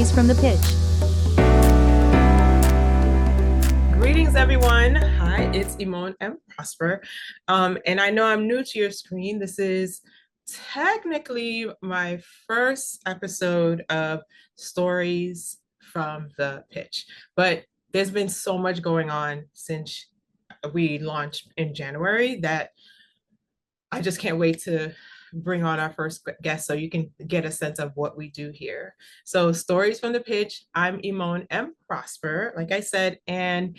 Stories from the Pitch. Greetings, everyone. Hi, it's Imone M. Prosper. And I know I'm new to your screen. This is technically my first episode of Stories from the Pitch, but there's been so much going on since we launched in January that I just can't wait to bring on our first guest so you can get a sense of what we do here. So, Stories from the Pitch, I'm Imone M. Prosper, like I said, and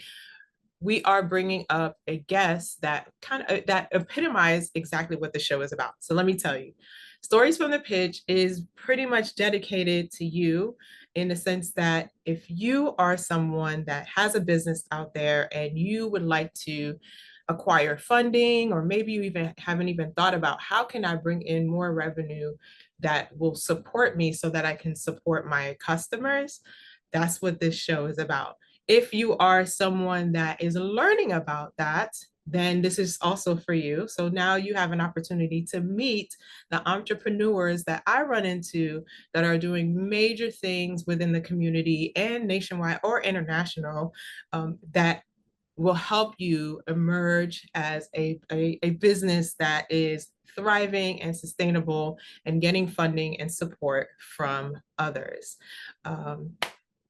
we are bringing up a guest that that epitomized exactly what the show is about. So let me tell you, Stories from the Pitch is pretty much dedicated to you in the sense that if you are someone that has a business out there and you would like to acquire funding, or maybe you even haven't even thought about how can I bring in more revenue that will support me so that I can support my customers, that's what this show is about. If you are someone that is learning about that, then this is also for you. So now you have an opportunity to meet the entrepreneurs that I run into that are doing major things within the community and nationwide or international, that will help you emerge as a business that is thriving and sustainable and getting funding and support from others.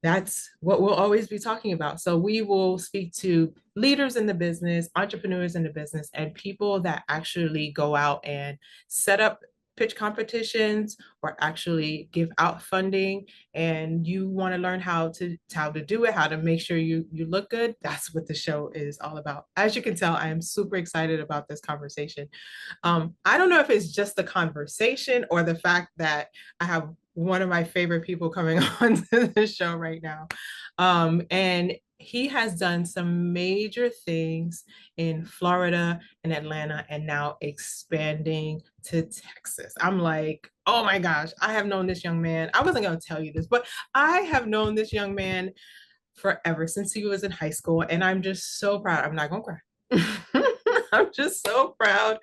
That's what we'll always be talking about. So we will speak to leaders in the business, entrepreneurs in the business, and people that actually go out and set up pitch competitions or actually give out funding, and you want to learn how to do it, how to make sure you look good. That's what the show is all about. As you can tell, I am super excited about this conversation. I don't know if it's just the conversation or the fact that I have one of my favorite people coming on to the show right now. And he has done some major things in Florida and Atlanta and now expanding to Texas. I'm like, oh my gosh, I have known this young man. I wasn't going to tell you this, but I have known this young man forever, since he was in high school. And I'm just so proud. I'm not going to cry. I'm just so proud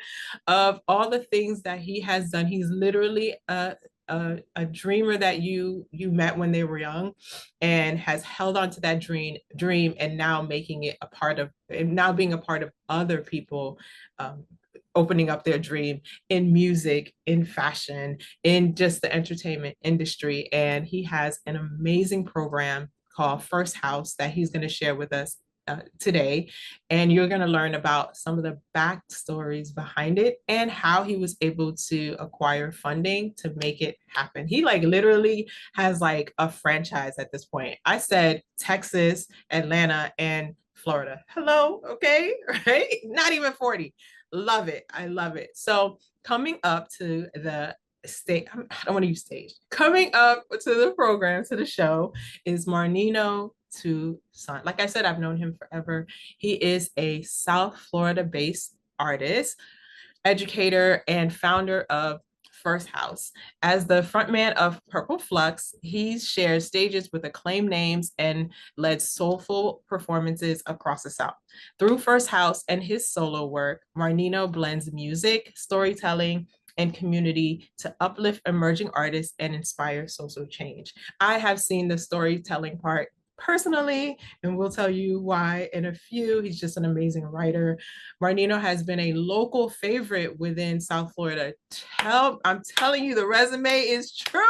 of all the things that he has done. He's literally a dreamer that you met when they were young, and has held on to that dream and now making it a part of, and now being a part of other people, opening up their dream in music, in fashion, in just the entertainment industry. And he has an amazing program called First House that he's going to share with us today. And you're going to learn about some of the backstories behind it and how he was able to acquire funding to make it happen. He like literally has like a franchise at this point. I said Texas, Atlanta, and Florida. Hello, okay, right? Not even 40. Love it. I love it. So coming up to the stage, I don't want to use stage. Coming up to the program, to the show, is Marnino Toussaint. Like I said, I've known him forever. He is a South Florida-based artist, educator, and founder of First House. As the frontman of Purple Flux, he shares stages with acclaimed names and led soulful performances across the South. Through First House and his solo work, Marnino blends music, storytelling, and community to uplift emerging artists and inspire social change. I have seen the storytelling part personally, and we'll tell you why in a few. He's just an amazing writer. Marnino has been a local favorite within South Florida. I'm telling you, the resume is true.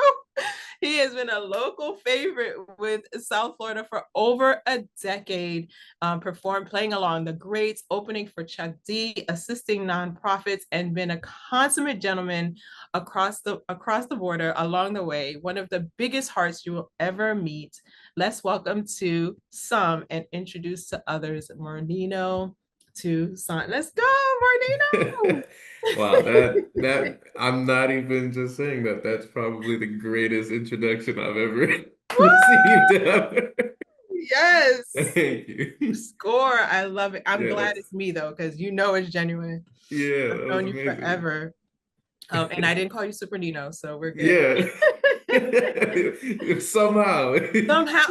He has been a local favorite with South Florida for over a decade, playing along the greats, opening for Chuck D, assisting nonprofits, and been a consummate gentleman across the border along the way. One of the biggest hearts you will ever meet. Let's welcome to some and introduce to others, Marnino Toussaint. Let's go, Marnino. Wow, that I'm not even just saying that. That's probably the greatest introduction I've ever received ever. Yes. Thank you. Score. I love it. I'm glad Yes. it's me though, because you know it's genuine. Yeah, I've that was known you amazing. forever. And I didn't call you Super Nino, so we're good. Yeah. Somehow.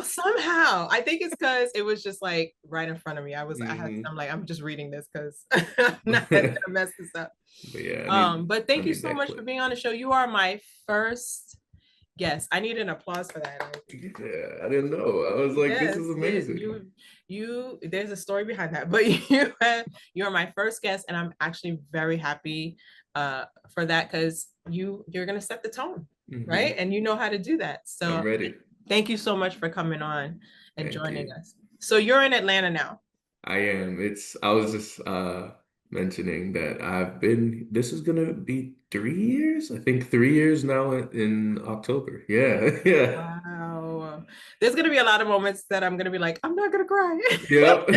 Somehow. I think it's because it was just like right in front of me. hmm I'm like, I'm just reading this because I'm not gonna mess this up. But yeah, But I thank you need so that much for clip. being on the show. You are my first Yes, I need an applause for that. Yeah, I didn't know. I was like, this Yes, is amazing. there's a story behind that, but you're my first guest, and I'm actually very happy for that because you're gonna set the tone, right? Hmm. And you know how to do that. I'm So ready. thank you so much for coming on and Thank joining you. us. So you're in Atlanta now. I am. I was just mentioning that this is gonna be 3 years. I think 3 years now in October. Yeah, yeah. Wow. There's gonna be a lot of moments that I'm gonna be like, I'm not gonna cry. Yep.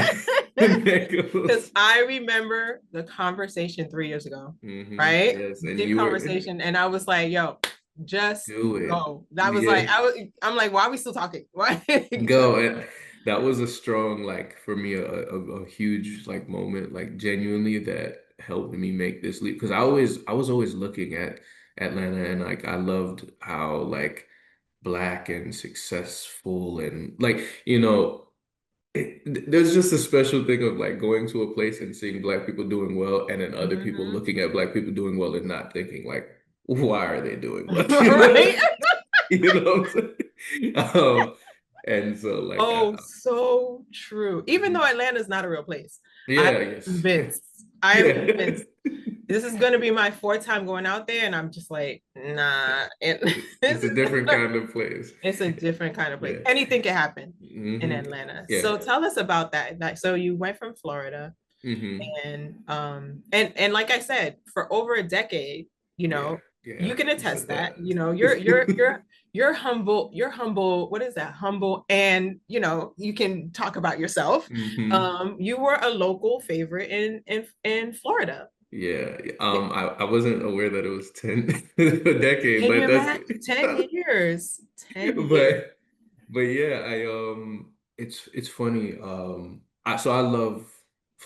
Because Nicholas. I remember the conversation 3 years ago, Hmm. right? Yes, and Deep you were conversation. And I was like, yo, just do it. go. That was like, Yeah. I'm like, why are we still talking? Why? Just Go. And that was a strong, like for me, a huge like moment, like genuinely that helped me make this leap. Because I was always looking at Atlanta and like I loved how like black and successful and like, there's just a special thing of like going to a place and seeing black people doing well and then other people Mhm. looking at black people doing well and not thinking like, why are they doing well? Right. You know what I'm saying? And so like, Oh, so true. Even though Atlanta's not a real place, I'm yeah, yes. convinced. I am Yeah. convinced this is going to be my fourth time going out there, and I'm just like, nah. It's a different kind of place. It's a different kind of place. Yeah. Anything can happen in Hmm. Atlanta. Yeah. So tell us about that. Like, so you went from Florida, Hmm. and like I said, for over a decade, Yeah. you Yeah. can You attest said that. that. You're humble. You're humble. What is that? Humble, and you can talk about yourself. Hmm. You were a local favorite in Florida. Yeah. I wasn't aware that it was 10 a decade, Can you but that's imagine 10 years? 10 years. but yeah, it's funny. I love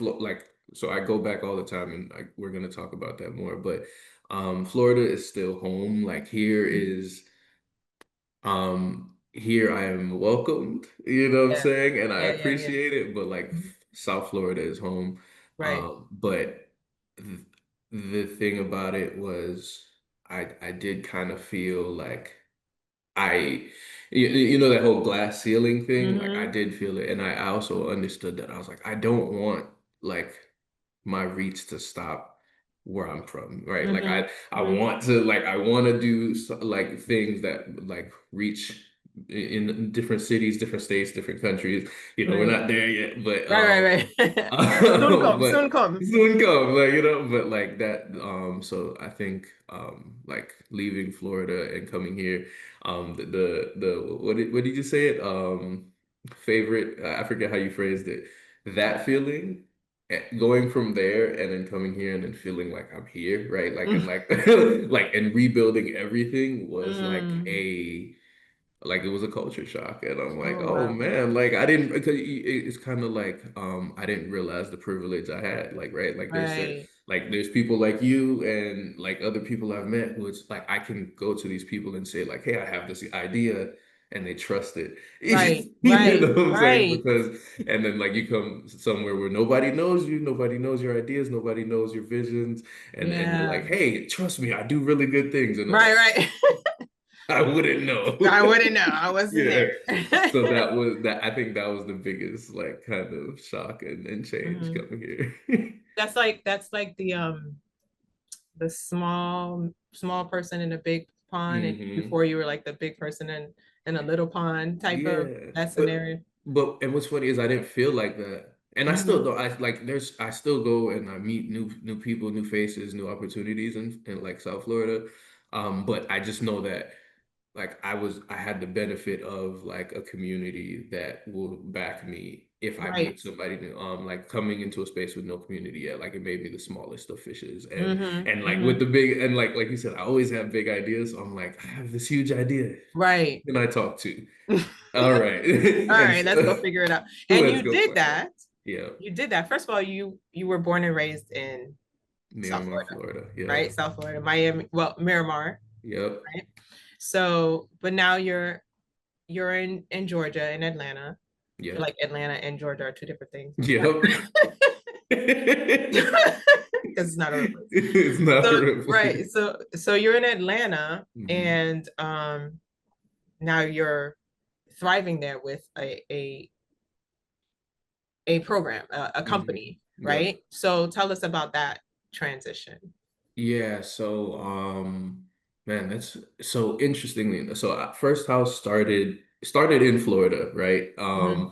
like so I go back all the time and we're gonna talk about that more, but Florida is still home. Like here I am welcomed, you know what I'm Yeah. saying? And I Yeah, yeah, yeah. appreciate it, but like Mhm. South Florida is home. Right. But th the thing about it was I did kind of feel like I you know that whole glass ceiling thing, like I Hmm. did feel it and I also understood that. I was like, I don't want like my reach to stop where I'm from, right? Like Hmm. I Hmm. want to like I want to do like things that like reach in different cities, different states, different countries. We're Right. not there yet, but Right, right, right. Soon come, but soon come. soon come, like but like that. So I think like leaving Florida and coming here, the what did you say it? Favorite? I forget how you phrased it. That feeling going from there and then coming here and then feeling like I'm here, right? Like and like like and rebuilding everything was Mm. like it was a culture shock and I'm like, Oh, oh wow. man, like I didn't because it's kind of like I didn't realize the privilege I had, like right, like Right, there's people like you and like other people I've met who it's like I can go to these people and say like, hey, I have this idea and they trust it. right, You know right, what I'm saying? right. Because and then like you come somewhere where nobody knows you, nobody knows your ideas, nobody knows your visions, and you're like, Yeah. hey, trust me, I do really good things, and they're Right, like, right. I wouldn't know. I wouldn't know. I wasn't Yeah. there. So that I think that was the biggest like kind of shock and change Mhm. coming here. That's like the small person in a big pond, and Hmm. before you were like the big person in a little pond type of Yeah. that scenario. And what's funny is I didn't feel like that. And I still Hmm. don't I still go and I meet new people, new faces, new opportunities in like South Florida. But I just know that like I had the benefit of like a community that will back me if I meet Right. somebody new. Like coming into a space with no community yet, like it made me the smallest of fishes. Hmm. And like with Hmm. the big and like you said, I always have big ideas. So I'm like, I have this huge idea. Right. And I talk to. All right. All And right, let's go so figure it out. And let's you go did find it. that. Yeah. You did that. First of all, you were born and raised in South Miramar, Florida, Florida. right? Yep. South Florida, Miami, well, Miramar, Yep. right? So, but now you're in Georgia, in Atlanta. I feel Yep. like Atlanta and Georgia are two different things. Yep. Because it's not a real place. It's not a So, real right. place. So you're in Atlanta, Hmm. and now you're thriving there with a program, a company, Yep. right? So tell us about that transition. Yeah, so man, that's so interestingly. So first house started in Florida, right? Mm-hmm.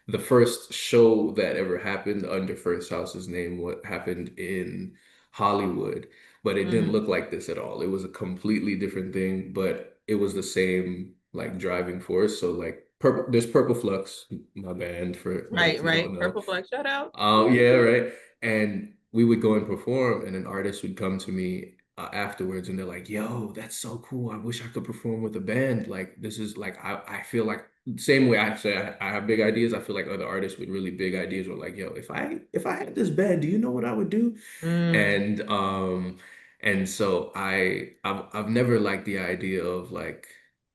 The first show that ever happened under First House's name what happened in Hollywood, but it didn't Mm-hmm. look like this at all. It was a completely different thing, but it was the same like driving force. So like there's Purple Flux, my band for those Right, who don't right. know. Purple Flag, shout out. Oh, yeah, right. And we would go and perform, and an artist would come to me afterwards, and they're like, "Yo, that's so cool. I wish I could perform with a band. Like, this is like, I feel like same way I say I have big ideas. I feel like other artists with really big ideas were like, yo, if I had this band, do you know what I would do? Mm, And and so I've never liked the idea of like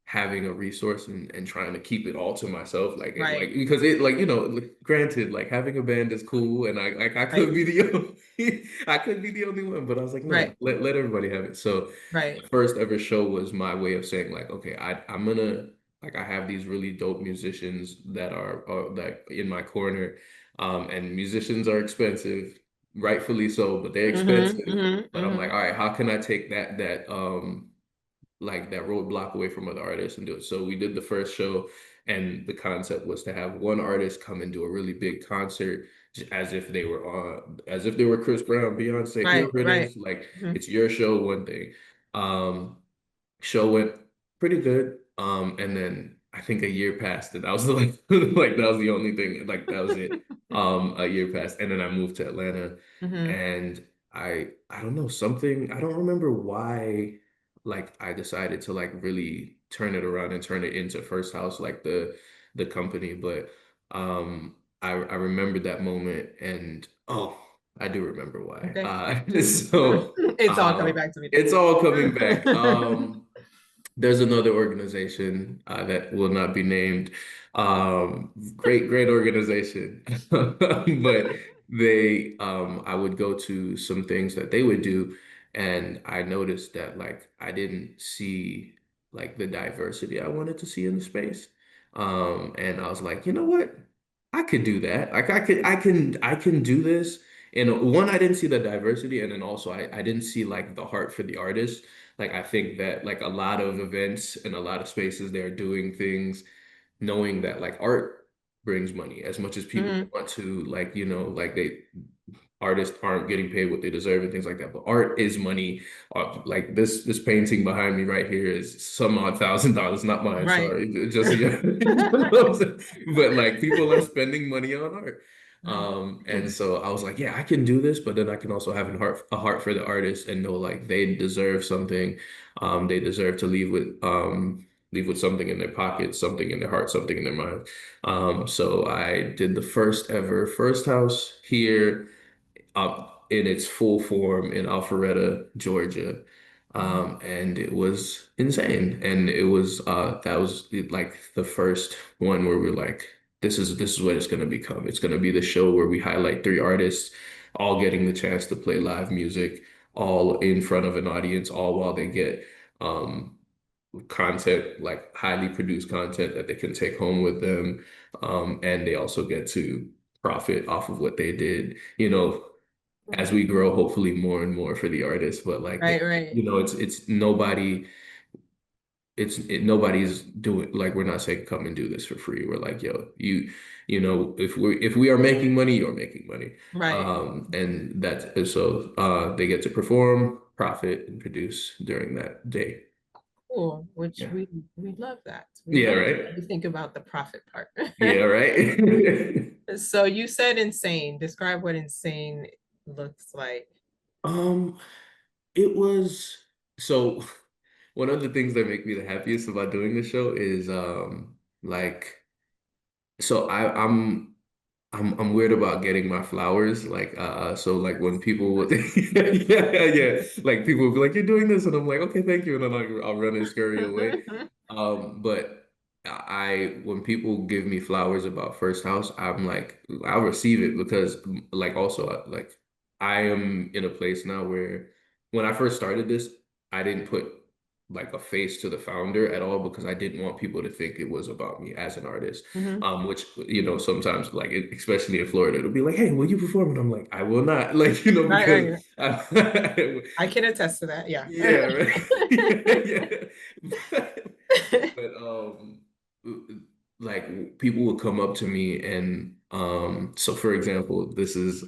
having a resource and trying to keep it all to myself right, like because it like like, granted like having a band is cool and I right, could be the only I could be the only one, but I was like, no, right, let everybody have it. So right. the first ever show was my way of saying like, okay, I'm gonna like I have these really dope musicians that are like in my corner, and musicians are expensive, rightfully so, but they're Mm-hmm, expensive. mm-hmm, But I'm like, mm-hmm. all right, how can I take that like that roadblock away from other artists and do it? So we did the first show, and the concept was to have one artist come and do a really big concert as if they were Chris Brown, Beyonce, Right, whoever it right. is. Like Mm-hmm. it's your show, one thing. Um, Show went pretty good. And then I think a year passed, and that was like like that was the only thing. Like that was it. A year passed, and then I moved to Atlanta, Mm-hmm. and I don't know something. I don't remember why. Like I decided to like really turn it around and turn it into First House, like the company. But I remember that moment, and oh, I do remember why. Okay. So It's all coming back to me it's all coming back. now. There's another organization that will not be named. Great organization, but I would go to some things that they would do, and I noticed that like I didn't see like the diversity I wanted to see in the space. And I was like, you know what? I could do that. Like I can do this. And one, I didn't see the diversity, and then also I didn't see like the heart for the artist. Like I think that like a lot of events and a lot of spaces they're doing things knowing that like art brings money as much as people Hmm. want to like like they artists aren't getting paid what they deserve and things like that. But art is money. Like this painting behind me right here is some odd $1,000, not mine. Right. Sorry, just yeah. You know what I'm saying? But like people are spending money on art. And so I was like, yeah, I can do this, but then I can also have a heart for the artist and know like they deserve something. They deserve to leave with something in their pocket, something in their heart, something in their mind. So I did the first ever First House here in its full form in Alpharetta, Georgia. Mhm. And it was insane. And it was that was like the first one where we're like, this is what it's gonna become. It's gonna be the show where we highlight three artists, all getting the chance to play live music, all in front of an audience, all while they get um content, like highly produced content that they can take home with them. And they also get to profit off of what they did, as we grow, hopefully more and more for the artists. But like Right, right. it's nobody, nobody's doing like we're not saying come and do this for free. We're like, yo, if we are making money, you're making money. Right. And that's so they get to perform, profit, and produce during that day. Cool. Which Yeah. we love that. We Yeah, love right. that. We think about the profit part. Yeah, right. So you said insane. Describe what insane looks like. Um, it was so one of the things that make me the happiest about doing this show is like so I'm weird about getting my flowers. Like, so like when people would, yeah, like people would be like, "You're doing this," and I'm like, "Okay, thank you," and then I'll run and scurry away. But when people give me flowers about First House, I'm like, I'll receive it because, like, also like I am in a place now where when I first started this, I didn't put like a face to the founder at all because I didn't want people to think it was about me as an artist. Hmm. Which sometimes like especially in Florida, it'll be like, "Hey, will you perform?" And I'm like, "I will not," like Right, because right. I, I can attest to that. Yeah. yeah, right. Yeah. But like people would come up to me and so for example, this is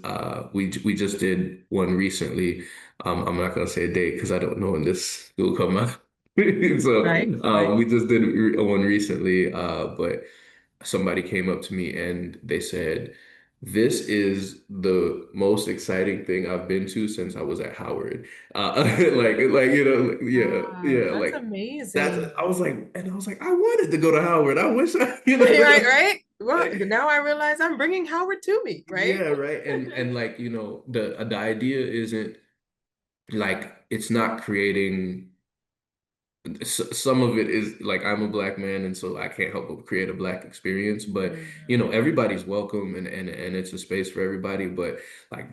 we just did one recently. I'm not gonna say a date because I don't know when this will come out. So Right, right. we just did one recently, but somebody came up to me and they said, "This is the most exciting thing I've been to since I was at Howard." Yeah, Wow, yeah, that's like that's. amazing. I was like, I wanted to go to Howard. I wish I, Right, right. Well, like, now I realize I'm bringing Howard to me, right? yeah, right. And like, the idea isn't like it's not creating some of it is like I'm a black man and so I can't help but create a black experience, but Mhm. everybody's welcome and it's a space for everybody, but like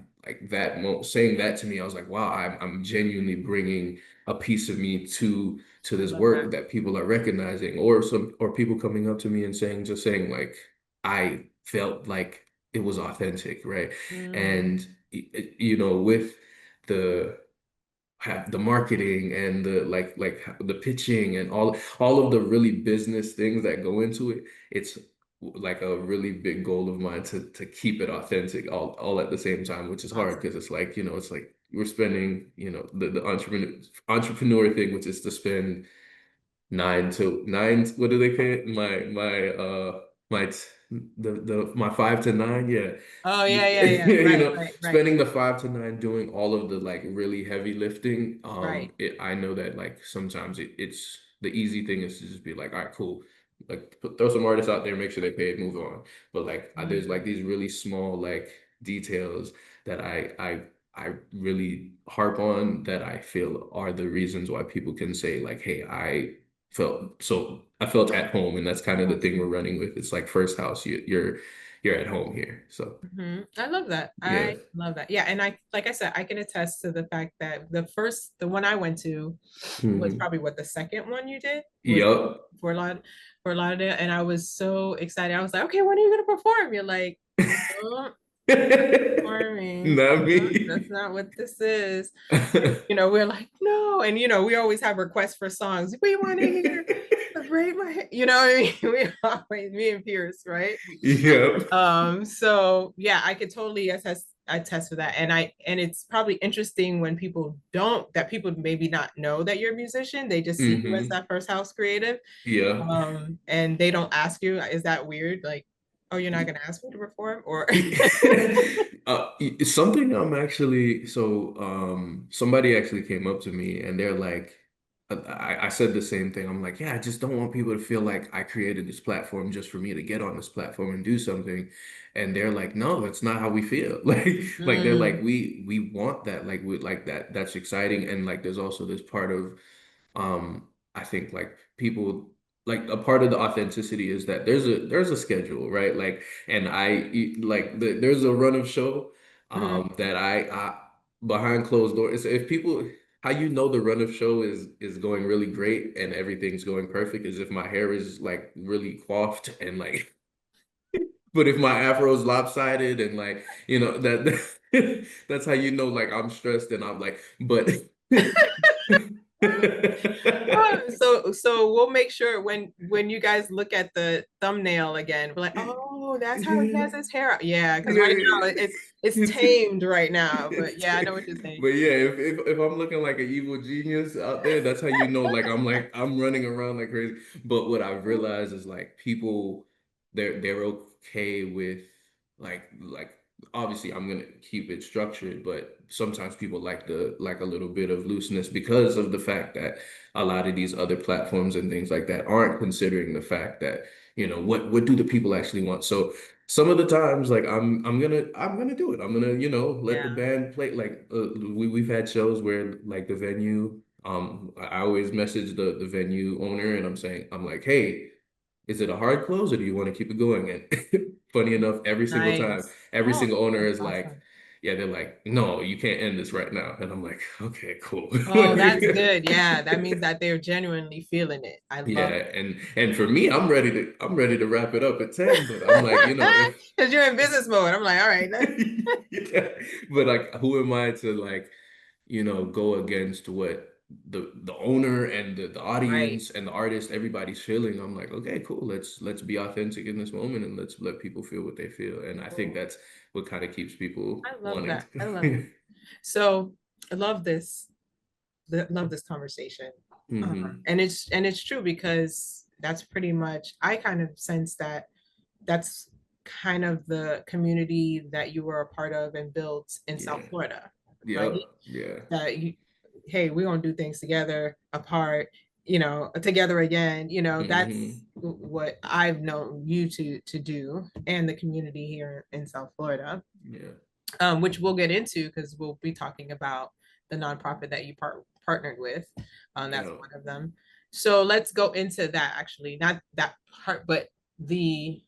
saying that to me, I was like, wow, I'm genuinely bringing a piece of me to I this love work that. that people are recognizing, or people coming up to me and saying like I felt like it was authentic, right? Mm, And with the have the marketing and the the pitching and all of the really business things that go into it. It's like a really big goal of mine to keep it authentic all at the same time, which is hard awesome. because it's like, it's like we're spending, the entrepreneur thing, which is to spend 9 to 9. What do they pay it? My 5 to 9. Yeah. Oh, You, yeah, yeah, yeah. Right, right, right, spending the 5 to 9 doing all of the like really heavy lifting. right. I know that like sometimes it's the easy thing is to just be like, all right, cool. Like throw some artists out there, make sure they pay it, move on. But like there's like Mhm. these really small like details that I really harp on that I feel are the reasons why people can say like, hey, I felt at home, and that's kind of the thing we're Awesome. running with. It's like first house, you're at home here. So I love that. yeah. I love that. Yeah, and like I said, I can attest to the fact that the one I went to was Hmm. probably what the second one you did was Yup. for Fort Lauderdale, and I was so excited. I was like, okay, when are you gonna perform? You're like, no, performing. Not That's me. not what this is. We're like, no, and we always have requests for songs. We want to hear the braid my hair. You know what I mean? We always, me and Pierce, right? Yep. So yeah, I could totally attest to that. And it's probably interesting when people maybe not know that you're a musician. They just see you as Hmm. that first house creative. Yeah. And they don't ask you, is that weird? Like, oh, you're not gonna ask me to perform? Or Something I'm actually somebody actually came up to me and they're like, I said the same thing. I'm like, yeah, I just don't want people to feel like I created this platform just for me to get on this platform and do something. And they're like, no, that's not how we feel. Like they're like, Mm, we want that. Like we like that. That's exciting. And like there's also this part of I think like people like a part of the authenticity is that there's a schedule, right? Like and there's a run of show mhm. that I behind closed doors. If people how you know the run of show is going really great and everything's going perfect is if my hair is like really coiffed and like but if my afro is lopsided and like that's how you know like I'm stressed and I'm like but So we'll make sure when you guys look at the thumbnail again, we're like, oh, that's how he has his hair out. Yeah, because right now it's tamed right now. But yeah, I know what you're saying. But yeah, if I'm looking like an evil genius out there, that's how you know like I'm running around like crazy. But what I realized is like people they're okay with like obviously I'm gonna keep it structured, but sometimes people like a little bit of looseness because of the fact that a lot of these other platforms and things like that aren't considering the fact that, what do the people actually want? So some of the times like I'm gonna do it. I'm gonna, let the Yeah, band play like we've had shows where like the venue I always message the venue owner and I'm like, "Hey, is it a hard close or do you want to keep it going?" And funny enough, every single time, nice. every Oh, single owner that's is like, awesome. yeah, they're like, no, you can't end this right now. And I'm like, okay, cool. Oh, that's good. Yeah, that means that they're genuinely feeling it. I love Yeah, and for me, I'm ready to wrap it up at 10, but I'm like, if because you're in business mode. I'm like, all right, yeah, but like who am I to like, go against what the owner and the right. audience and the artist, everybody's feeling. I'm like, okay, cool. Let's be authentic in this moment and let's let people feel what they feel. And I think Cool. that's what kind of keeps people I love wanting that. I love it. to. So I love this. Love this conversation. Hmm. And it's true because that's pretty much I kind of sense that that's kind of the community that you were a part of and built in South Yeah. Florida, right? Yep. Yeah. That you, hey, we're gonna do things together, apart, together again. That's Hmm. what I've known you to do, and the community here in South Florida, Yeah. which we'll get into because we'll be talking about the nonprofit that you partnered with. That's Yeah. one of them. So let's go into that actually, not that part, but the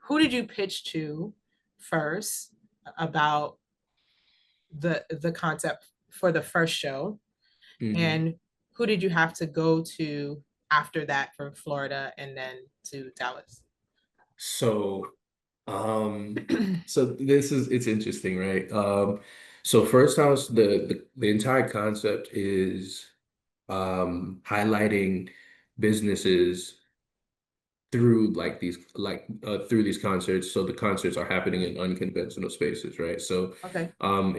who did you pitch to first about the concept for the first show, Hmm. and who did you have to go to after that from Florida and then to Dallas? So, so it's interesting, right? So First House, the entire concept is highlighting businesses through like through these concerts. So the concerts are happening in unconventional spaces, right? So Okay.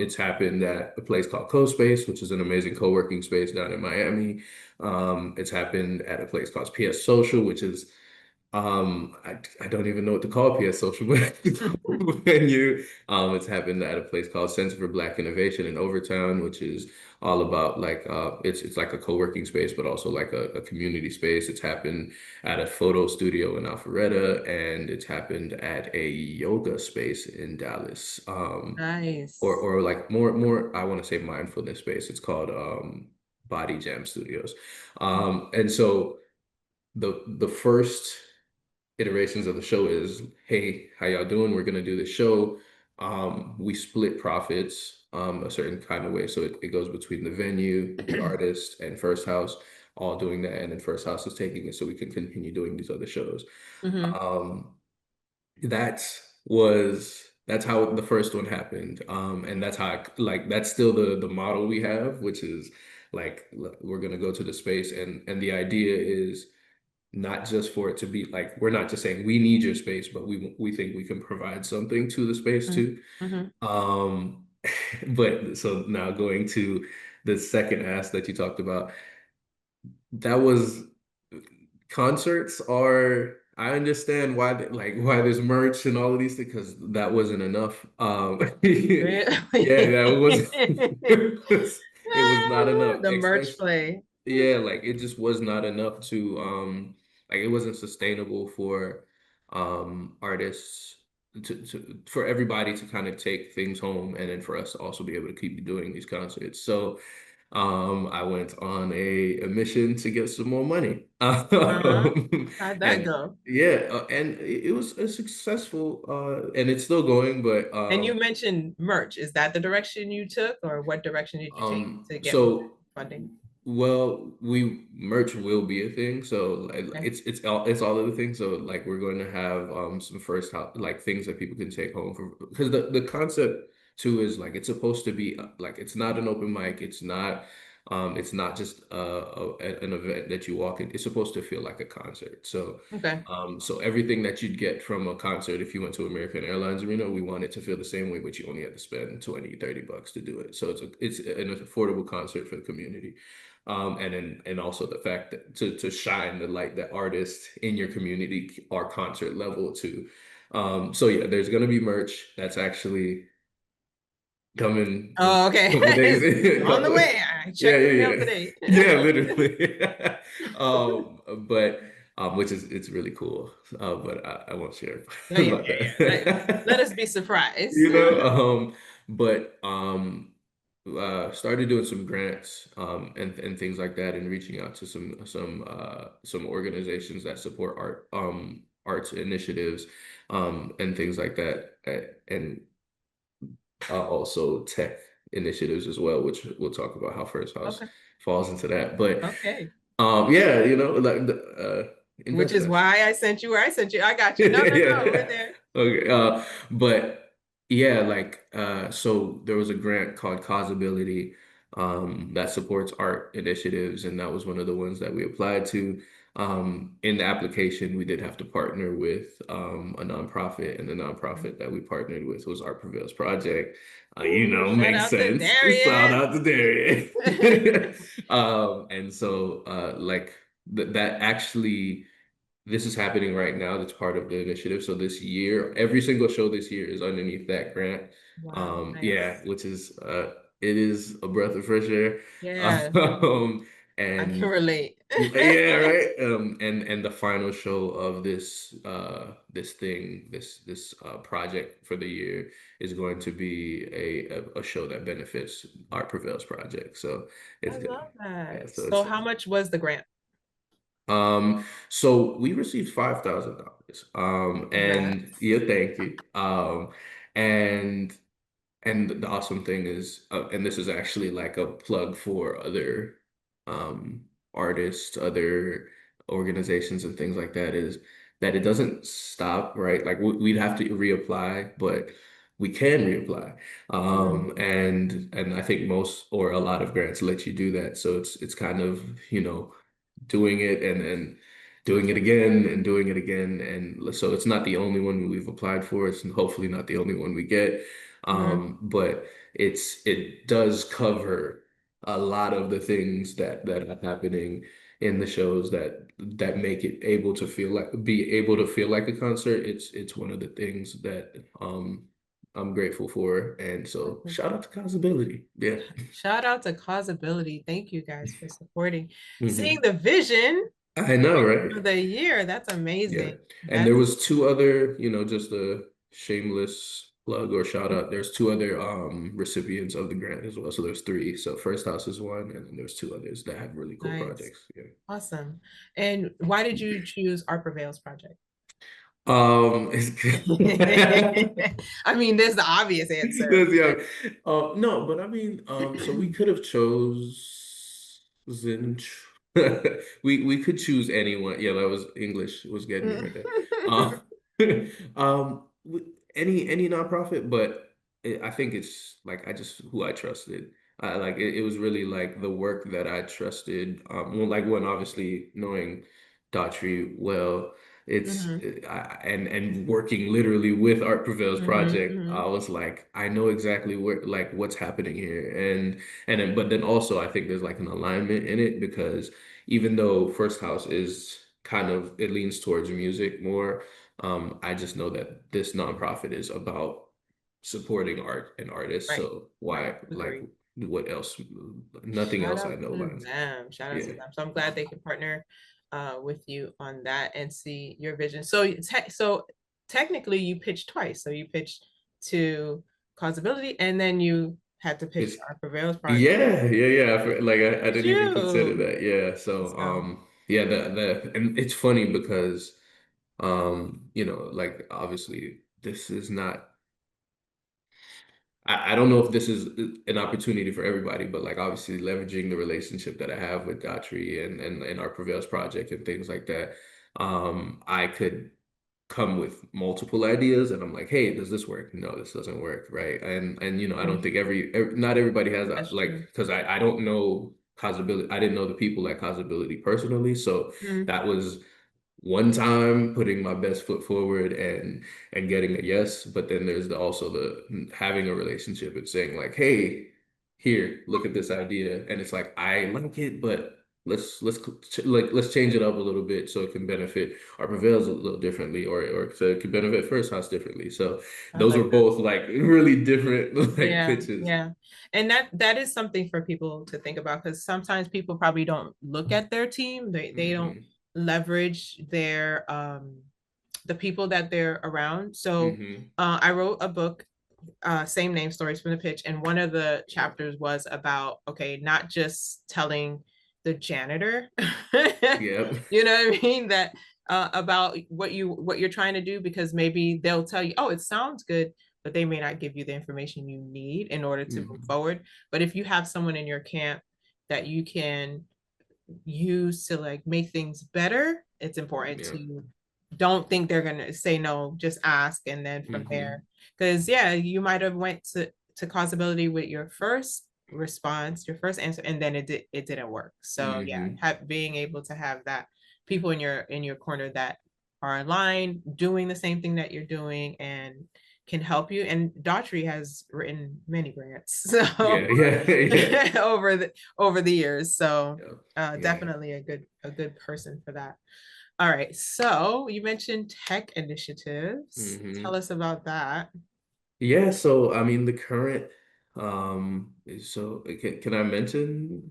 it's happened at a place called CoSpace, which is an amazing co-working space down in Miami. It's happened at a place called PS Social, which is I don't even know what to call PS Social venue. It's happened at a place called Center for Black Innovation in Overtown, which is all about like it's like a co-working space, but also like a community space. It's happened at a photo studio in Alpharetta, and it's happened at a yoga space in Dallas. Nice. Or like more I want to say mindfulness space. It's called Body Jam Studios. And so the first iterations of the show is, hey, how y'all doing? We're gonna do the show. We split profits a certain kind of way. So it goes between the venue, the artist, and First House, all doing that. And then First House is taking it so we can continue doing these other shows. Hmm. Um, that's how the first one happened. And that's how like that's still the model we have, which is like we're gonna go to the space and the idea is not just for it to be like we're not just saying we need your space, but we think we can provide something to the space too. Hmm. Um, but so now going to the second ask that you talked about, that was concerts are I understand why why there's merch and all of these things because that wasn't enough. Yeah, Really? that was it was not enough, The merch especially play. yeah, like it just was not enough to like it wasn't sustainable for artists for everybody to kind of take things home and then for us to also be able to keep doing these concerts. So I went on a mission to get some more money. Uh-huh. How'd that And go? yeah, and it was a successful and it's still going, but And you mentioned merch. Is that the direction you took, or what direction did you take to get more so funding? well, we merch will be a thing, so like, Okay. it's all of the things. So like we're going to have some first house like things that people can take home from because the concept too is like it's supposed to be like it's not an open mic, it's not just an event that you walk in. It's supposed to feel like a concert. So Okay. so everything that you'd get from a concert if you went to American Airlines Arena, we want it to feel the same way, but you only have to spend 20, 30 bucks to do it. So it's an affordable concert for the community. And also the fact that to shine the light that artists in your community are concert level too. So yeah, there's gonna be merch that's actually coming in Oh, a okay. couple of days. It's A on the couple, way. I yeah, checked the yeah, mail yeah, today. yeah, literally. But which is it's really cool. But I won't share Yeah, yeah, about yeah, yeah. Let us that. be surprised. You know, but started doing some grants and things like that and reaching out to some organizations that support arts initiatives and things like that. And also tech initiatives as well, which we'll talk about how First House Okay. falls into that. But Okay. yeah, you know, like the Which is InvestFest. why I sent you where I sent you. I got you. No, no, no. We're Yeah. there. Okay. But yeah, like so there was a grant called Causability that supports art initiatives, and that was one of the ones that we applied to. In the application, we did have to partner with a nonprofit, and the nonprofit that we partnered with was Art Prevails Project. You Ooh, know, shout makes out to sense. Shout Darius. out to Darius. And so like that actually this is happening right now. That's part of the initiative. So this year, every single show this year is underneath that grant. Wow, Yeah, nice. which is it is a breath of fresh air. Yeah, I can And relate. yeah, right. And the final show of this project for the year is going to be a show that benefits Art Prevails Project. So I it's good. love Yeah, that. so So it's how much was the grant? so we received $5,000. And Congrats. yeah, thank you. And the awesome thing is, and this is actually like a plug for other artists, other organizations, and things like that, is that it doesn't stop, right? Like we'd have to reapply, but we can reapply. Mhm. And I think most or a lot of grants let you do that. So it's kind of, you know, doing it and then doing it again and doing it again. And so it's not the only one we've applied for. It's hopefully not the only one we get. Mhm. But it does cover a lot of the things that are happening in the shows that make it able to feel like be able to feel like a concert. It's one of the things that I'm grateful for. And so shout out to Causeability. Yeah. Shout out to Causability. Thank you guys for supporting. Seeing Hmm. the vision I know, for right? the year. That's Yeah. amazing. And there That's was two other, you know, just a shameless plug or shout out. There's two other recipients of the grant as well. So there's three. So First House is one, and then there's two others that have really cool nice. projects. Yeah. Awesome. And why did you choose Art Prevails Project? It's I mean, there's the obvious answer. That's yeah. No, but I mean, so we could have chosen. We could choose anyone. Yeah, that was English was getting me right there. Any nonprofit, but I think it's like I just who I trusted. Like it was really like the work that I trusted. Well, like one obviously knowing Daughtry well. It's Mhm, and working literally with Art Prevail's mhm, project, I mhm. was like, I know exactly where like what's happening here, and then but then also I think there's like an alignment in it because even though First House is kind of it leans towards music more, I just know that this nonprofit is about supporting art and artists. Right, So right. why like Agree. what else? Nothing Shout else I out know to lines. them. Shout out to Yeah. them. So I'm glad they can partner with you on that and see your vision. So technically you pitched twice. So you pitched to Causability and then you had to pitch It's to Art Prevails Project. yeah. Like I didn't even consider You. that. Yeah. So So yeah, the and it's funny because you know, like obviously this is not I don't know if this is an opportunity for everybody, but like obviously leveraging the relationship that I have with Daughtry and our Prevails project and things like that, I could come with multiple ideas and I'm like, hey, does this work? No, this doesn't work, right? And you know, I don't mm, think not everybody has that that's like true. because I don't know Causability. I didn't know the people at Causability personally, so Mm, that was one time putting my best foot forward and getting a yes, but then there's also the having a relationship and saying like, hey, here, look at this idea, and it's like I like it, but let's change it up a little bit so it can benefit our prevails a little differently, or so it can benefit First House differently. So I those were like that. both like really different like Yeah, pitches. yeah. And that is something for people to think about because sometimes people probably don't look at their team. They don't Hmm. leverage their the people that they're around. So Hmm. I wrote a book, same name, Stories from the Pitch, and one of the Yeah. chapters was about okay, not just telling the janitor, Yep. you know what I mean, that about what you're trying to do because maybe they'll tell you, oh, it sounds good, but they may not give you the information you need in order to move Hmm. forward. But if you have someone in your camp that you can use to like make things better, it's important Yeah. to don't think they're gonna say no, just ask and then from Hmm. there. Because yeah, you might have went to causability with your first response, your first answer, and then it didn't work. So yeah, Hmm. being able to have that people in your corner that are aligned, doing the same thing that you're doing and can help you. And Daughtry has written many grants so Yeah, yeah, yeah. over the years. So Yeah. Yeah. definitely a good person for that. All right. So you mentioned tech initiatives. Tell Hmm. us about that. Yeah, so I mean the current so can I mention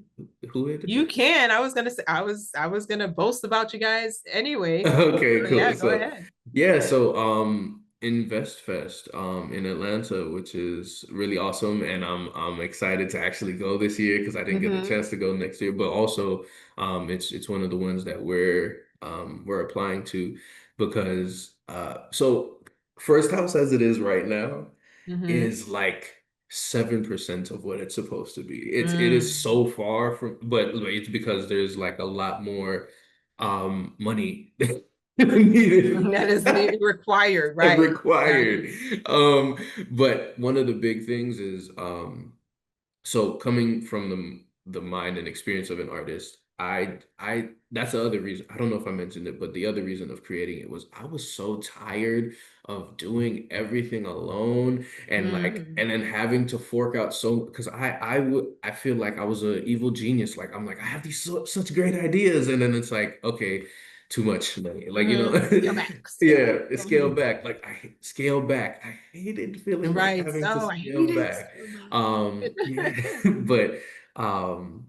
who it You is? can. I was gonna say I was gonna boast about you guys anyway. Okay, So cool. yeah, go So ahead. yeah, so InvestFest in Atlanta, which is really awesome, and I'm excited to actually go this year because I didn't get the Mm-hmm. chance to go next year. But also it's one of the ones that we're applying to because so First House as it is right now Mm-hmm. is like 7% of what it's supposed to be. It is Mm. so far from, but it's because there's like a lot more money needed That is required, and right? required. Exactly. But one of the big things is so coming from the mind and experience of an artist, I that's the other reason. I don't know if I mentioned it, but the other reason of creating it was I was so tired of doing everything alone and like Mm. and then having to fork out so because I feel like I was an evil genius. Like I'm like I have these such great ideas, and then it's like okay, too much money. Like you know, Mm-hmm. Scale back, scale back. yeah, scale Mhm. back. Like scale back. I hated feeling like Right. having to So I scale hate it back. so much. Yeah, but um,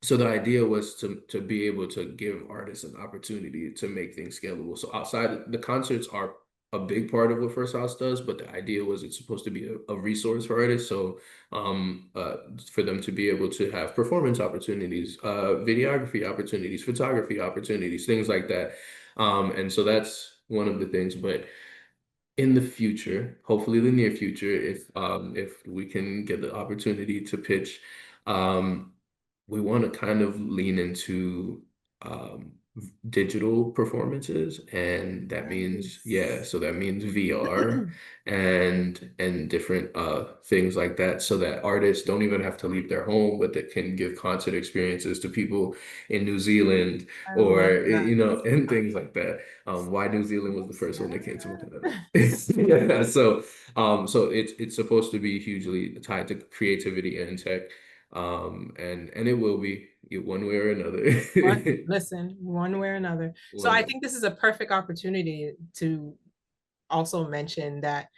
so the idea was to be able to give artists an opportunity to make things scalable. So outside the concerts are a big part of what First House does, but the idea was it's supposed to be a resource for artists. So for them to be able to have performance opportunities, videography opportunities, photography opportunities, things like that. And so that's one of the things. But in the future, hopefully the near future, if we can get the opportunity to pitch, um, we want to kind of lean into digital performances, and that means yeah, Nice. so that means VR and different things like that, so that artists don't even have to leave their home, but that can give concert experiences to people in New Zealand I or love that. you know, and things like that. Why New Zealand was the Yes, first one that came to my yeah. head. Yeah, so it's supposed to be hugely tied to creativity and tech, and it will be one way or another. Listen, one way or another. So I One. think this is a perfect opportunity to also mention that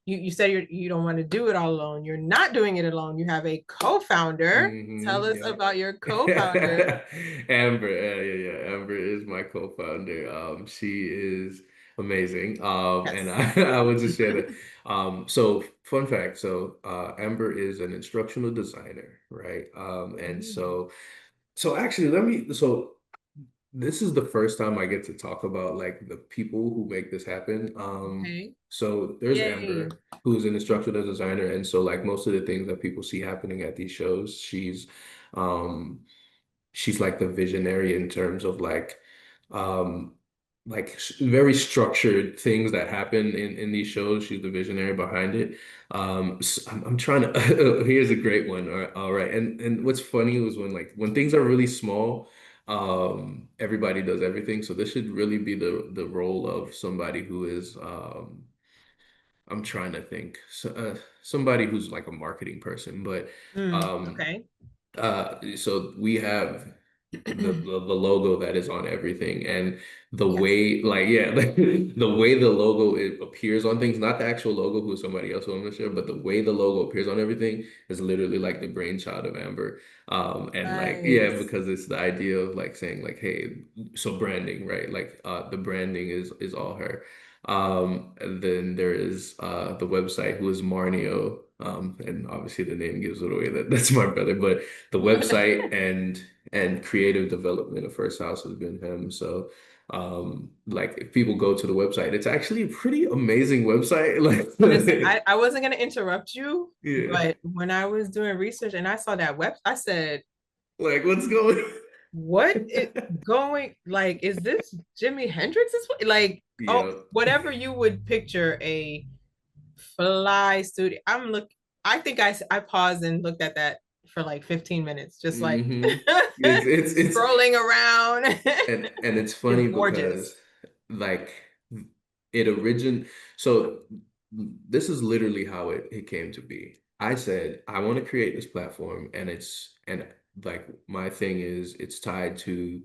you said you don't want to do it all alone. You're not doing it alone. You have a co-founder. Tell us Yeah. about your co-founder. Amber, yeah. Amber is my co-founder. She is amazing. And Yes. I would just share that. So fun fact. So, Amber is an instructional designer, right? And Ooh, so actually, let me. So this is the first time I get to talk about like the people who make this happen. okay. So there's Yay. Amber, who's an instructional designer, and so like most of the things that people see happening at these shows, um she's like the visionary in terms of um very structured things that happen in these shows. She's the visionary behind it. I'm trying to here's a great one. All right. And what's funny was when things are really small, everybody does everything. So this should really be the role of somebody who is I'm trying to think. Somebody who's like a marketing person, but um Okay. so we have the logo that is on everything and the Yes. way like yeah the way the logo it appears on things, not the actual logo who is somebody else who I'm not sure, but the way the logo appears on everything is literally like the brainchild of Amber. And like yeah, Nice. because it's the idea of like saying like hey, so branding, right? Like the branding is all her. And then there is the website who is Marnio. And obviously the name gives it away that that's my brother, but the website and and creative development of First House has been him. So like if people go to the website, it's actually a pretty amazing website. Listen, Like I wasn't gonna interrupt you, yeah. but when I was doing research and I saw that web, I said, Like what's going what is going, like, is this Jimi Hendrix's like, oh, Yeah. whatever you would picture a fly studio. I think I paused and looked at that for like 15 minutes, just like Hmm. It's scrolling around. and it's It's funny because gorgeous. like it origin so this is literally how it came to be. I said I want to create this platform and like my thing is it's tied to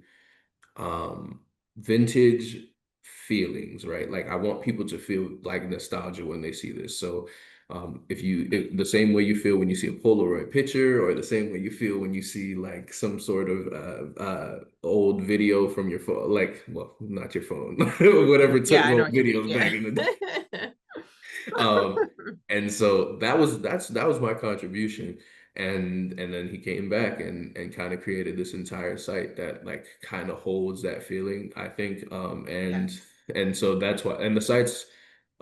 um vintage feelings, right? Like I want people to feel like nostalgia when they see this. So the same way you feel when you see a Polaroid picture, or the same way you feel when you see like some sort of old video from your phone, like, well, not your phone, whatever took Yeah, I know roll what you mean. videos Yeah. back in the day. Um, and so that was my contribution. And then he came back and kind of created this entire site that like kind of holds that feeling, I think. Yes. And so that's why, and the site's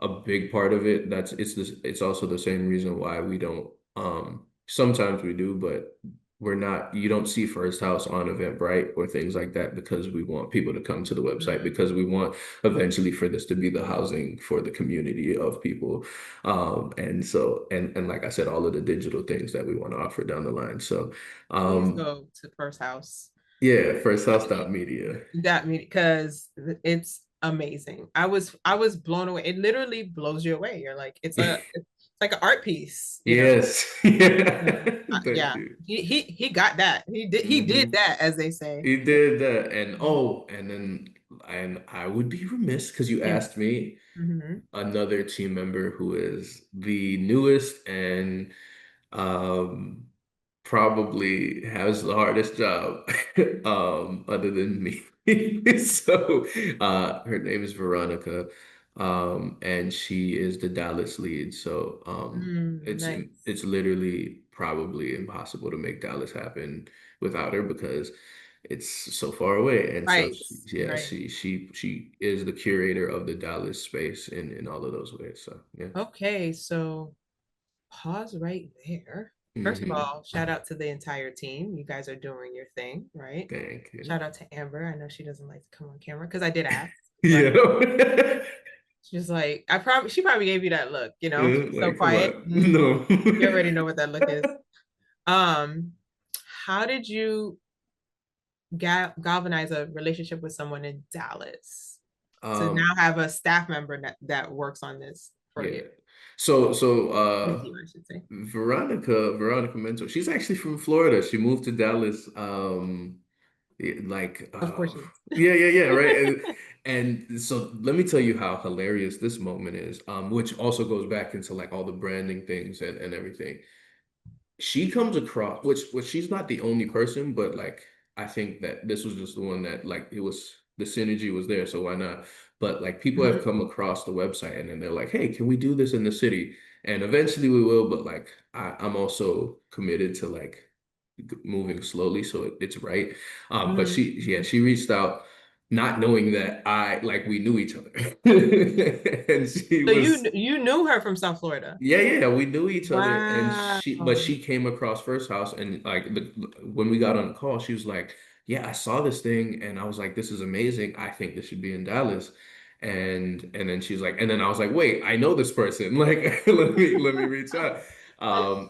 a big part of it. It's also the same reason why we don't sometimes we do, but we're not, you don't see First House on Eventbrite or things like that, because we want people to come to the website, Mhm. because we want eventually for this to be the housing for the community of people. And so, and like I said, all of the digital things that we want to offer down the line. So, Please um, go to First House. yeah, firsthouse.media. You got me because it's amazing. I was blown away. It literally blows you away. You're like, it's like an art piece, you know? Yes. Yeah. Yeah. Thank Yeah. you. He got that. He did Hmm. that, as they say. He did that. And Mhm. oh, and then, and I would be remiss because you Yeah. asked me Hmm. another team member who is the newest and um probably has the hardest job other than me. So her name is Veronica, and she is the Dallas lead. So Nice. it's literally probably impossible to make Dallas happen without her, because it's so far away. And so Right. yeah, Right. she is the curator of the Dallas space in all of those ways. So yeah. Okay, so pause right there. First of Hmm. all, shout out to the entire team. You guys are doing your thing, right? Thank you. Shout out to Amber. I know she doesn't like to come on camera because I did ask, but Yeah. she's like, she probably gave you that look, Yeah, so like, come quiet. on. No. You already know what that look is. Um, how did you galvanize a relationship with someone in Dallas to now Um, have a staff member that works on this for yeah. you? So With you, I should say. Veronica Mentor, she's actually from Florida. She moved to Dallas yeah, like Of course she is. yeah, right. And so let me tell you how hilarious this moment is, which also goes back into like all the branding things and everything. She comes across, which she's not the only person, but like I think that this was just the one that like it was, the synergy was there, so why not? But like people have Mhm. come across the website and then they're like, hey, can we do this in the city? And eventually we will, but like I'm also committed to like moving slowly so it's right. But Mhm. yeah, Mhm. she reached out not knowing that I like we knew each other. And she So was you knew her from South Florida. yeah, we knew each other, and Wow. but she came across First House, and like when we got on the call, she was like, "Yeah, I saw this thing, and I was like, this is amazing. I think this should be in Dallas." And then she's like, and then I was like, "Wait, I know this person. Like, let me reach out."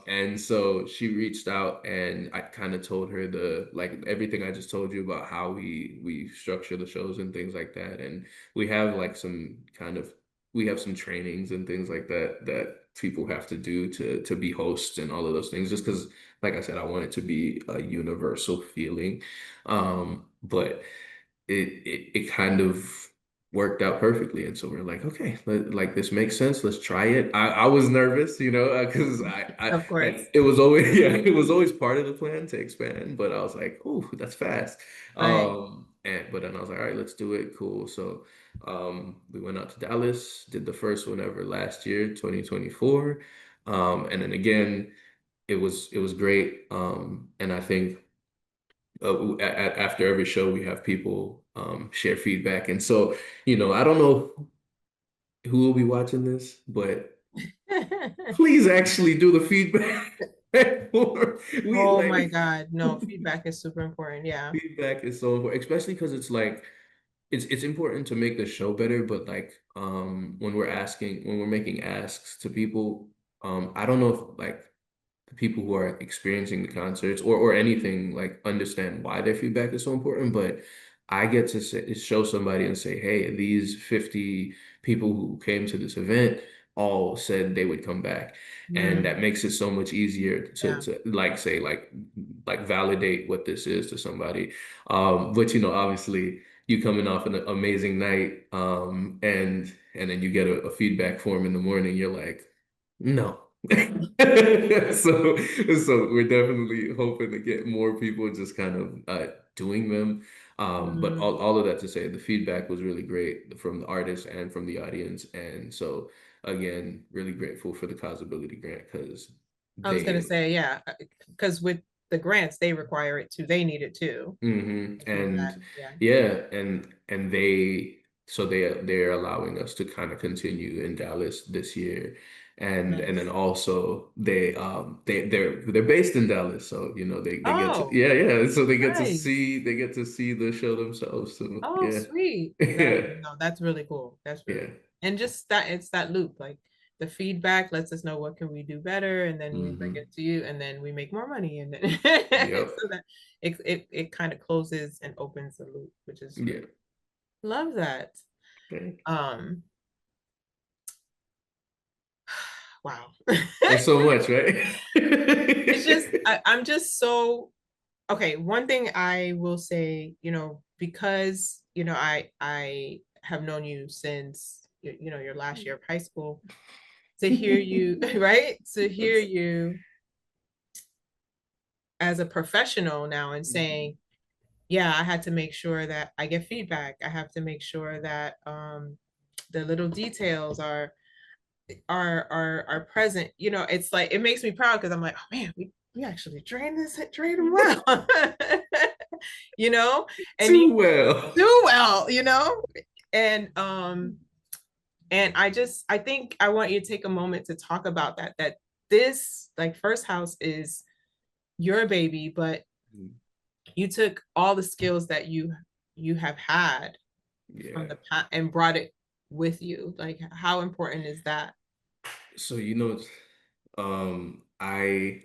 And so she reached out, and I kind of told her the like everything I just told you about how we structure the shows and things like that, and we have like some kind of we have some trainings and things like that that people have to do to be hosts and all of those things, just because like I said, I want it to be a universal feeling. But it kind of worked out perfectly, and so we're like, okay, like this makes sense, let's try it. I was nervous, because Of course. it was always yeah, it was always part of the plan to expand, but I was like, oh, that's fast. Right. And but then I was like, all right, let's do it, cool. So we went out to Dallas, did the first one ever last year, 2024. And then again, it was great. And I think after every show, we have people share feedback. And so, I don't know who will be watching this, but please actually do the feedback. We Oh my like God. No, feedback is super important. Yeah. feedback is so important, especially because it's like it's important to make the show better, but like when we're making asks to people, I don't know if like the people who are experiencing the concerts or anything like understand why their feedback is so important, but I get to show somebody and say, hey, these 50 people who came to this event all said they would come back. And Mm, that makes it so much easier to yeah. like say like validate what this is to somebody. But obviously you coming off an amazing night, and then you get a feedback form in the morning, you're like, no. So we're definitely hoping to get more people just kind of doing them. But Mm. all of that to say, the feedback was really great from the artists and from the audience. And so again, really grateful for the Causability Grant because I was gonna they say, yeah, because with the grants, they require it too. They need it too. Do that. And Yeah. yeah, and they're allowing us to kind of continue in Dallas this year. And then Nice. also they're based in Dallas, so they get to Oh, yeah, yeah, so nice. they get to see the show themselves. So Oh, yeah. sweet. That Yeah. no, that's really cool. That's really Yeah. cool. And just that it's that loop. Like the feedback lets us know what can we do better, and then we bring Hmm. it to you, and then we make more money, and then Yep. so that it kind of closes and opens the loop, which is really Yeah. love that. Okay. Um, wow. There's so much, right? It's just I'm just so okay. One thing I will say, because I have known you since your last year of high school, to hear you right, to hear That's you as a professional now and Mhm. saying, yeah, I had to make sure that I get feedback. I have to make sure that the little details are present. It's like it makes me proud because I'm like, oh man, we actually trained him well. you know, and you Too well. do well, and I think I want you to take a moment to talk about that this like first house is your baby, but you took all the skills that you have had from Yeah. the past and brought it with you. Like how important is that? So I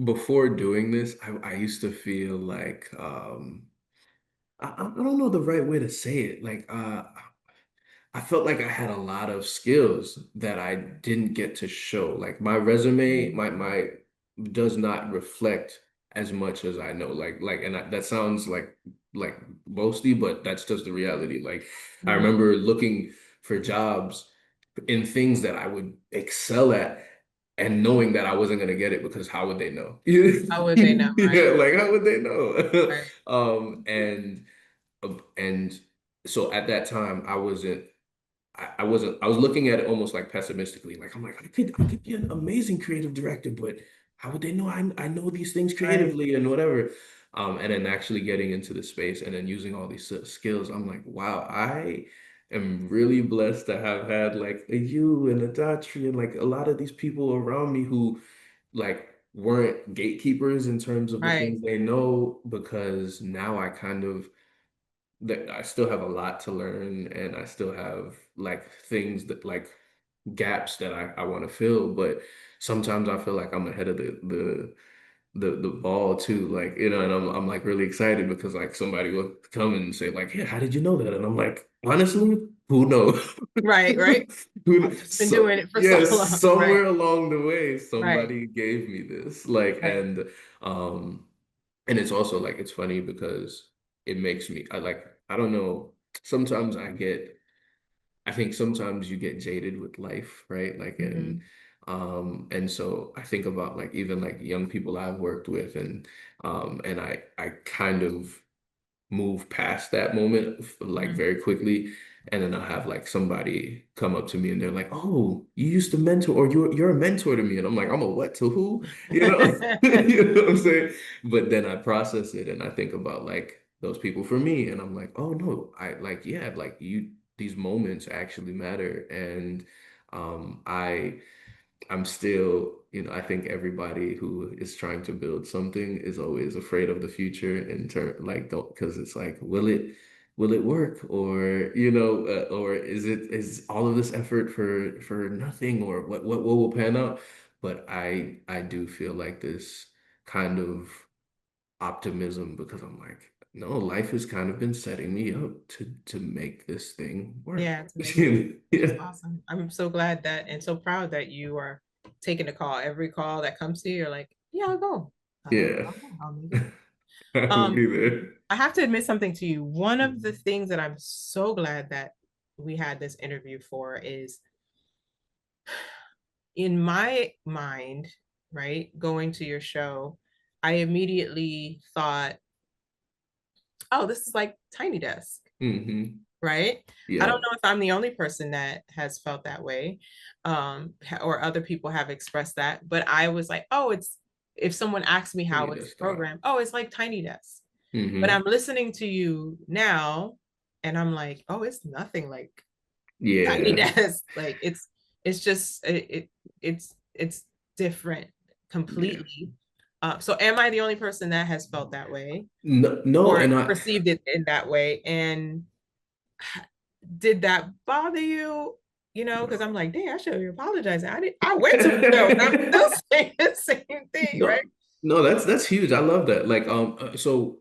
before doing this, I used to feel like I don't know the right way to say it. Like I felt like I had a lot of skills that I didn't get to show. Like my resume, my does not reflect as much as I know. And that sounds like boasty, but that's just the reality. Like I Mhm. remember looking for jobs in things that I would excel at and knowing that I wasn't gonna get it because how would they know? How would they know, Yeah, right? like how would they know? Right, And so at that time I was looking at it almost like pessimistically. Like I'm like, I could be an amazing creative director, but how would they know I know these things right, creatively and whatever? And then actually getting into the space and then using all these skills, I'm like, wow, I am really blessed to have had like a you and a Datri and like a lot of these people around me who like weren't gatekeepers in terms of the right, things they know, because now I kind of that I still have a lot to learn and I still have like things that like gaps that I want to fill, but sometimes I feel like I'm ahead of the ball too, like and I'm like really excited because like somebody will come and say like, yeah, how did you know that? And I'm like, honestly, who knows? right, right. I've just been So doing it for so yes, long. Right, somewhere along the way, right, somebody gave me this like right. um and it's also like it's funny because it makes me I don't know, sometimes I think sometimes you get jaded with life, right? Like Hmm. and so I think about like even like young people I've worked with and I kind of move past that moment like Mhm. very quickly. And then I'll have like somebody come up to me and they're like, "Oh, you used to mentor, or you're a mentor to me." And I'm like, "I'm a what to who?" You know, you know what I'm saying? But then I process it and I think about like those people for me, and I'm like, "Oh no, I like yeah, like you these moments actually matter." And I I'm still, I think everybody who is trying to build something is always afraid of the future in turn, like don't because it's like, will it work, or or is all of this effort for nothing, or what will pan out? But I do feel like this kind of optimism because I'm like, no, life has kind of been setting me up to make this thing work. Yeah, to make it. That's Yeah, awesome. I'm so glad that and so proud that you are taking the call. Every call that comes to you, you're like, yeah, I'll go. yeah, I'll make it. I will Um, be there. I have to admit something to you. One of the things that I'm so glad that we had this interview for is in my mind, right, going to your show, I immediately thought, oh, this is like Tiny Desk, Hmm. right? I don't Yep. know if I'm the only person that has felt that way, or other people have expressed that, but I was like, oh, it's if someone asks me Any how of it's that stuff. programmed, oh, it's like Tiny Desk. But I'm Hmm. listening to you now, and I'm like, oh, it's nothing like Tiny Yeah. Desk. Like it's just it's different Yeah. completely. So am I the only person that has felt that way No, no, or and I perceived it in that way? And did that bother you? You know, because no. I'm like, dang, I should have apologized. I went to the show and I'm still saying the same thing, right? No, no, that's huge. I love that. Like, so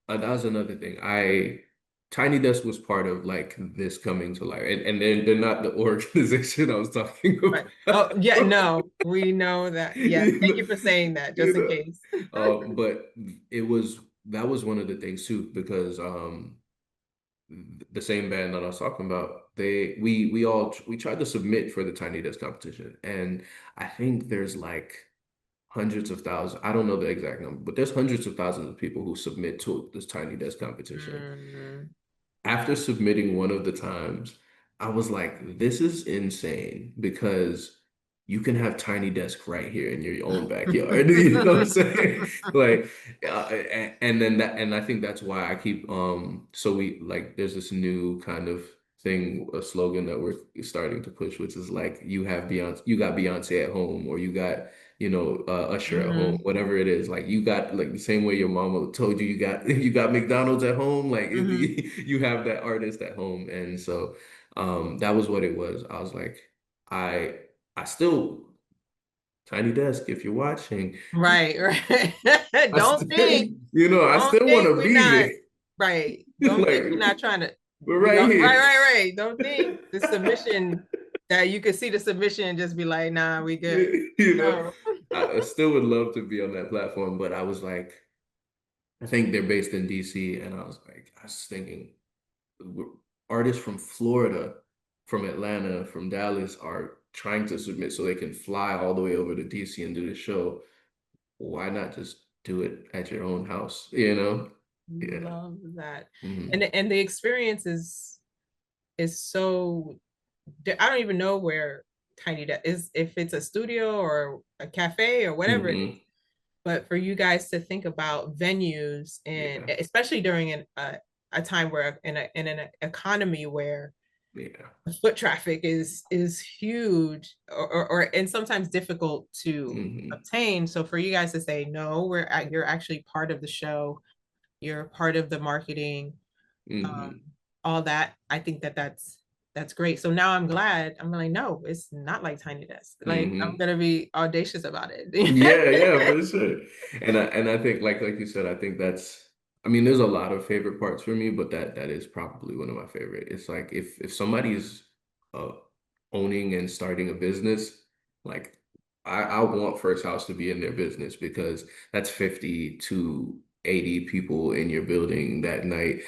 that was another thing. Tiny Desk was part of like this coming to life, and they're not the organization I was talking Right. Oh, about. yeah, no, we know that. Yes. You Thank know, you for saying that, you just in know. case. But it was that was one of the things too, because the same band that I was talking about, we tried to submit for the Tiny Desk competition, and I think there's like hundreds of thousands. I don't know the exact number, but there's hundreds of thousands of people who submit to this Tiny Desk competition. Mm, After submitting one of the times, I was like, this is insane because you can have Tiny Desk right here in your own backyard. You know what I'm saying? Like, and then and I think that's why I keep, so we like, there's this new kind of thing, a slogan that we're starting to push, which is like, you got Beyonce at home, or you got, Usher at home, mhm, whatever it is. Like you got like the same way your mama told you you got McDonald's at home, like mhm. you have that artist at home. And so that was what it was. I was like, I I still Tiny Desk, if you're watching, Right, right. I Don't still, think, I don't still want think to we're be not there. right. Don't think we're not Like trying to. we're We right don't. Right, here. right, right. Don't think the submission that you could see the submission and just be like, nah, we good. You know, No. I still would love to be on that platform, but I was like, I think they're based in DC, and I was thinking, artists from Florida, from Atlanta, from Dallas are trying to submit so they can fly all the way over to DC and do the show. Why not just do it at your own house? You know? Yeah. Love that. Hmm. And the experience is so I don't even know where Tiny Desk is, if it's a studio or a cafe or whatever it is. Hmm. But for you guys to think about venues, and Yeah. especially during a time where in an economy where Yeah. foot traffic is huge, or and sometimes difficult to Hmm. obtain. So for you guys to say no, you're actually part of the show, you're part of the marketing, um, Hmm. all that. I think that that's great. So now I'm glad. I'm like, no, it's not like Tiny Desk. Like I'm Hmm. gonna be audacious about it. Yeah, yeah, for sure. And I think like you said, I think that's I mean, there's a lot of favorite parts for me, but that is probably one of my favorite. It's like if somebody's uh owning and starting a business, like I want First House to be in their business because that's 50 to 80 people in your building that night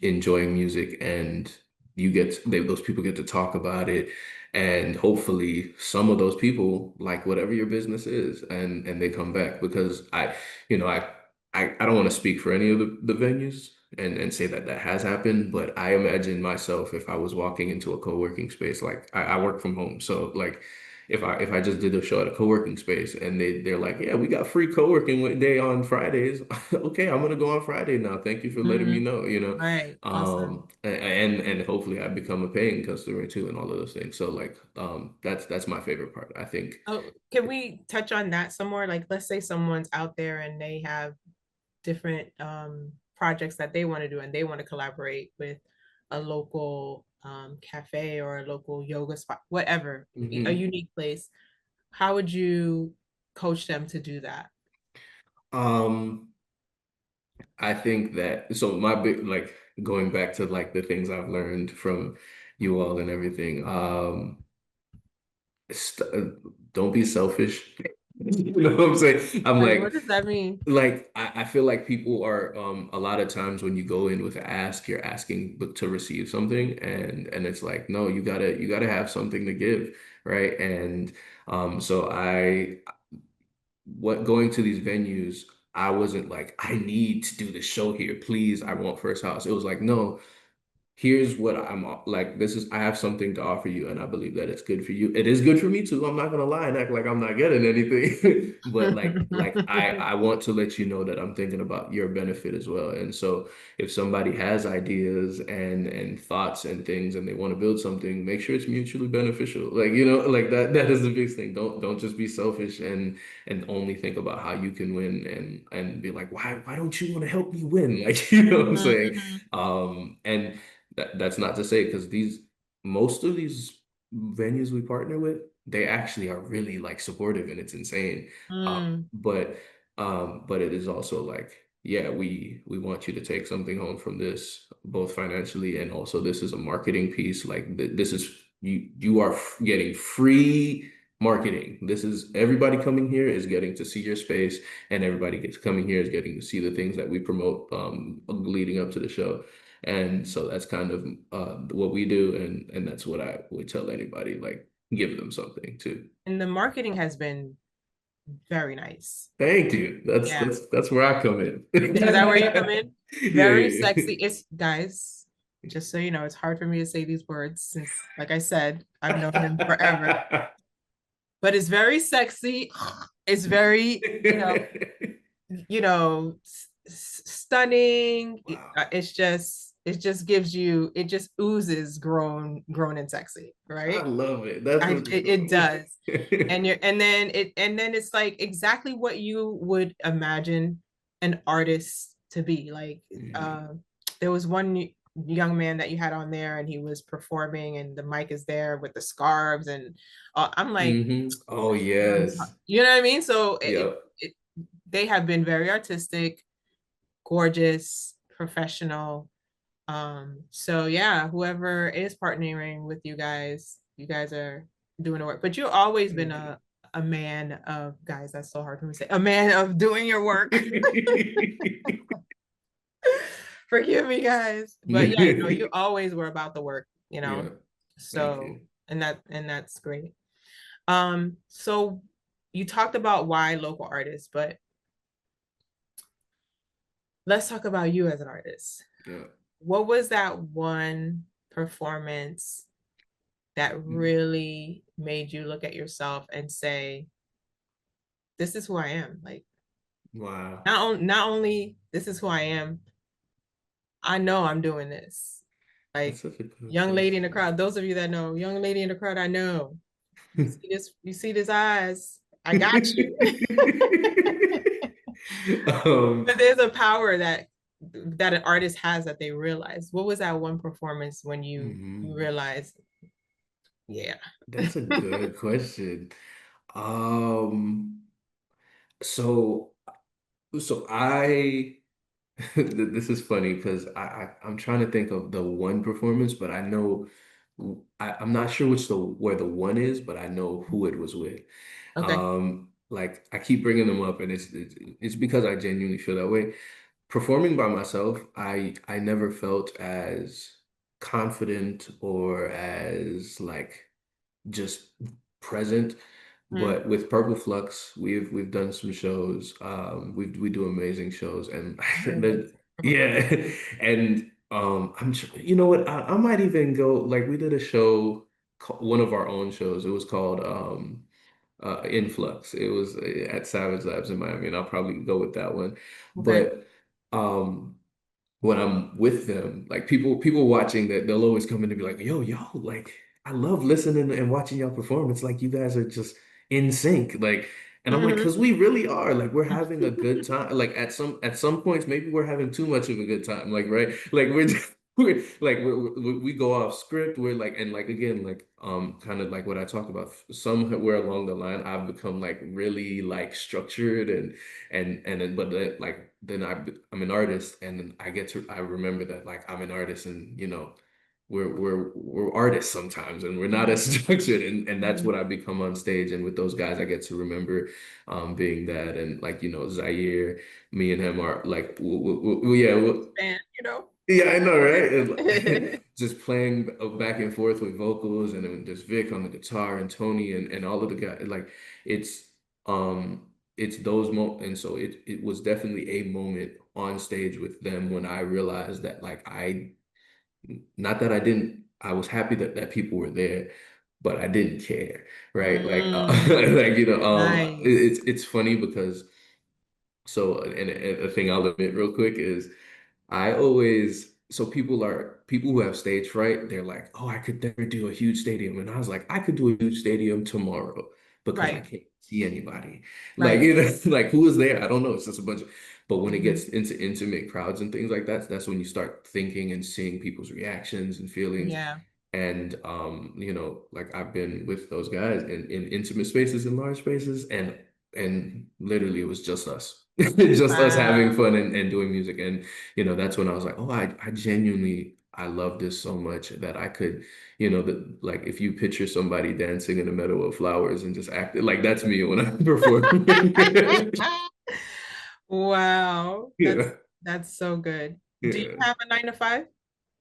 enjoying music, and those people get to talk about it, and hopefully some of those people like whatever your business is, and they come back because I you know I don't want to speak for any of the venues, and say that that has happened, but I imagine myself if I was walking into a co-working space, like I work from home, so like if I just did a show at a co-working space and they're like, yeah, we got free co-working day on Fridays. Okay, I'm gonna go on Friday now. Thank you for letting me Hmm. know, Right. Awesome. and hopefully I become a paying customer too and all of those things. So like that's my favorite part. I think. Oh, can we touch on that some more? Like, let's say someone's out there and they have different projects that they want to do and they want to collaborate with a local cafe or a local yoga spot, whatever, a Mhm. unique place. How would you coach them to do that? Um, I think that so my big like going back to like the things I've learned from you all and everything. St don't be selfish. You know what I'm saying? I'm Like, what like does that mean? I feel like people are a lot of times when you go in with an ask, you're asking to receive something, and it's like no, you gotta have something to give, right? And so I what going to these venues, I wasn't like, I need to do the show here, please. I want first house. It was like, no, here's what I'm like. This is I have something to offer you, and I believe that it's good for you. It is good for me too. I'm not gonna lie and act like I'm not getting anything. But like I want to let you know that I'm thinking about your benefit as well. And so if somebody has ideas and thoughts and things and they want to build something, make sure it's mutually beneficial. Like, like that is the big thing. Don't just be selfish and only think about how you can win and be like, why don't you want to help me win? Like, you know what I'm Mhm, saying? mhm, And that's not to say because most of these venues we partner with, they actually are really like supportive and it's insane. mm. But but it is also like, yeah, we want you to take something home from this, both financially and also this is a marketing piece. Like this is you are getting free marketing. This is everybody coming here is getting to see your space, and everybody gets coming here is getting to see the things that we promote leading up to the show. And so that's kind of what we do, and that's what I would tell anybody, like give them something too. And the marketing has been very nice. Thank you. That's Yeah. that's that's where I come in. Is that where you come in? Yeah, Very yeah. sexy. It's guys, just so you know, it's hard for me to say these words since, like I said, I've known him forever. But it's very sexy. It's very, stunning. Wow. It just gives you, it just oozes grown and sexy, I right? love it. That's what's It does. And then it's like exactly what you would imagine an artist to be like. Mhm. uh there was one young man that you had on there and he was performing and the mic is there with the scarves and I'm like, Oh you yes. know what I mean? So Yep. it they have been very artistic, gorgeous, professional. So yeah, whoever is partnering with you guys are doing the work. But you've always been Thank you. a man of, guys, that's so hard for me to say. A man of doing your work. Forgive me, guys. But yeah, no, you always were about the work, you Yeah. know. Thank So you. and that's great. So you talked about why local artists, but let's talk about you as an artist. Yeah. What was that one performance that really made you look at yourself and say, this is who I am? Like, Wow. not only this is who I am, I know I'm doing this. That's Like, such a good young lady in the question. crowd, those of you that know, young lady in the crowd, I know. You see this eyes. I got you. Um, But there's a power that an artist has that they realize. What was that one performance when you mhm. realized, yeah. That's a good question. Um, so so I this is funny because I'm trying to think of the one performance, but I know I'm not sure where the one is, but I know who it was with. Okay. Like I keep bringing them up, and it's because I genuinely feel that way. Performing by myself, I never felt as confident or as like just present. Mm. But with Purple Flux, we've done some shows. We do amazing shows, and I heard there, it. Yeah. And you know what, I might even go like we did a show, one of our own shows. It was called Influx. It was at Savage Labs in Miami, and I'll probably go with that one. Okay. But um when I'm with them, like people watching that, they'll always come in and be like, "Yo, y'all, like, I love listening and watching y'all perform. It's like you guys are just in sync." Like, and I'm like, Hmm. "Cause we really are. Like, we're having a good time. Like, at some points, maybe we're having too much of a good time. Like, right? Like, we're just, we're like we go off script. We're like, and like again, like kind of like what I talked about. Somewhere along the line, I've become like really like structured and then but then like then I'm an artist, and then I remember that like I'm an artist, and we're artists sometimes, and we're not as Hmm. structured, and that's what Hmm. I become on stage. And with those guys I get to remember being that. And like Zaire, me and him are like yeah, And yeah, I know, right? Just playing back and forth with vocals, and then there's Vic on the guitar, and Tony, and all of the guys. Like it's um it's those moments. And so it was definitely a moment on stage with them when I realized that like not that I was happy that people were there, but I didn't care, right? Like Mm, like nice. it's funny because so, and a thing I'll admit real quick is I always, so people who have stage fright, they're like, oh, I could never do a huge stadium. And I was like, I could do a huge stadium tomorrow because I Right, can't see anybody. Like, right. like who is there? I don't know. It's just a bunch of, but when it Hmm. gets into intimate crowds and things like that, that's when you start thinking and seeing people's reactions and feelings. Yeah. And like I've been with those guys in intimate spaces and large spaces, and literally it was just us. Just us having Wow. fun and doing music. And that's when I was like, oh, I genuinely I love this so much that I could, like if you picture somebody dancing in a meadow of flowers and just act like that's me when I'm performing. Wow. That's Yeah. that's so good. Do you Yeah. have a 9 to 5?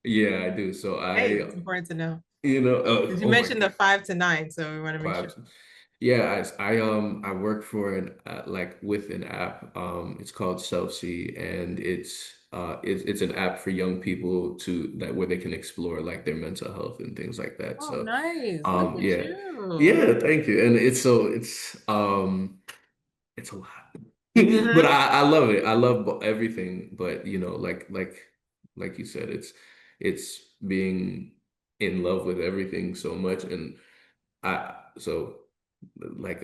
Yeah, I do. So Hey, it's important to know. oh, Because you oh my mentioned the God. 5 to 9, so we want to make sure. Vibes. Yeah, I work for an like with an app. It's called Selfie, and it's an app for young people to that where they can explore like their mental health and things like that. Oh, So, nice. Look at yeah, you. yeah, thank you. And it's a lot, but Hmm. I love it. I love everything, but like you said, it's being in love with everything so much. And so like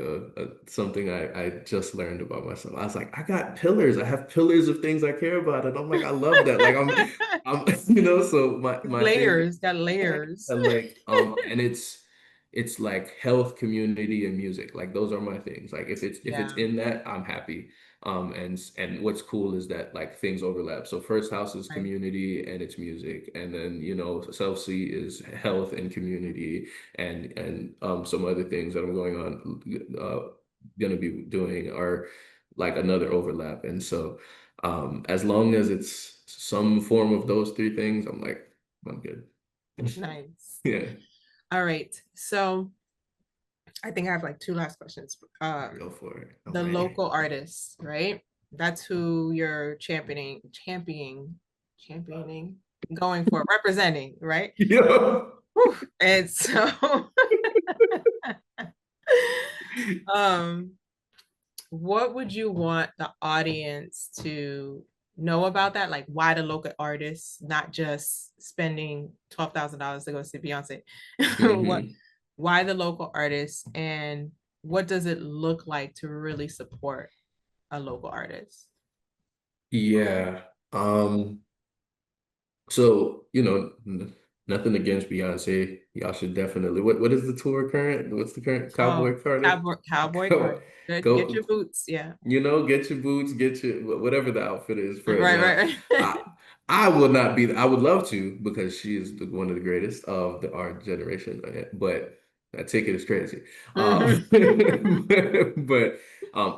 something I just learned about myself. I was like, I got pillars. I have pillars of things I care about, and I'm like, I love that. Like I'm so my thing, Layers, got layers. like and it's like health, community, and music. Like those are my things. Like if it's Yeah, in that, I'm happy. And what's cool is that like things overlap. So First House is right. community and it's music, and then Self C is health and community, and some other things that I'm going on gonna be doing are like another overlap. And so as long as it's some form of those three things, I'm like, I'm good. Nice. Yeah, All right. So I think I have like two last questions. go for it. I'm The ready. local artists, right? That's who you're championing, going for, representing, right? Yeah. Whew. And so, um, what would you want the audience to know about that? Like, why the local artists, not just spending $12,000 to go see Beyonce? What, Hmm. why the local artists, and what does it look like to really support a local artist? Yeah. So, nothing against Beyonce. Y'all should definitely. What is the tour current? What's the current Oh, Cowboy Carter? cowboy Go, Carter. Get go. your boots. Yeah. Get your boots, get your whatever the outfit is for it Right, now. right, I right. I would not be. I would love to because she is one of the greatest of our generation. But that ticket is crazy. Mhm. But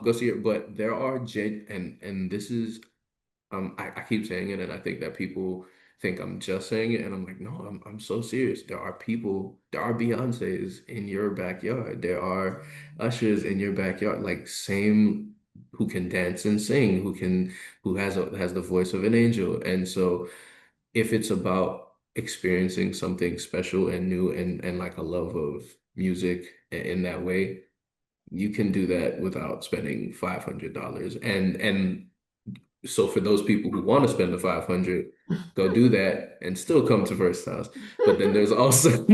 go see it. But there are and this is I keep saying it, and I think that people think I'm just saying it, and I'm like, no, I'm so serious. There are Beyoncés in your backyard. There are Ushers in your backyard. Like same who can dance and sing, who has the voice of an angel. And so if it's about experiencing something special and new and like a love of music in that way, you can do that without spending $500. And so for those people who want to spend the 500, go do that and still come to First House. But then there's also,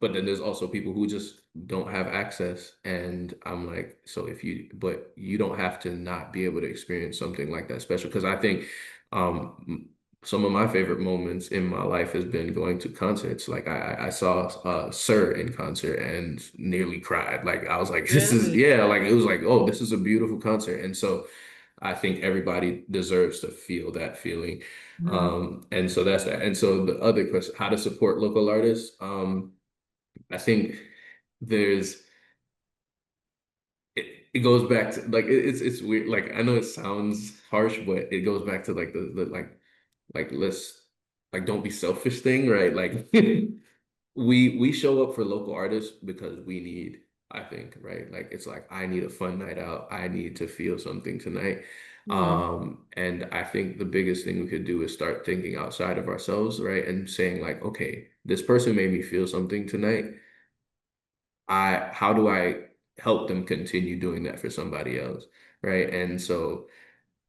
but then there's also people who just don't have access. And I'm like, so but you don't have to not be able to experience something like that special. Because I think some of my favorite moments in my life has been going to concerts. Like I saw Sir in concert and nearly cried. Like I was like, this is, Really? yeah, like it was like, oh, this is a beautiful concert. And so I think everybody deserves to feel that feeling. Mhm. And so that's that. And so the other question, how to support local artists. I think there's it goes back to like it's weird. Like I know it sounds harsh, but it goes back to like the like let's like don't be selfish thing, right? Like we show up for local artists because we need, I think, right? Like it's like I need a fun night out. I need to feel something tonight. Mhm. And I think the biggest thing we could do is start thinking outside of ourselves, right? And saying like, okay, this person made me feel something tonight. How do I help them continue doing that for somebody else? Right. And so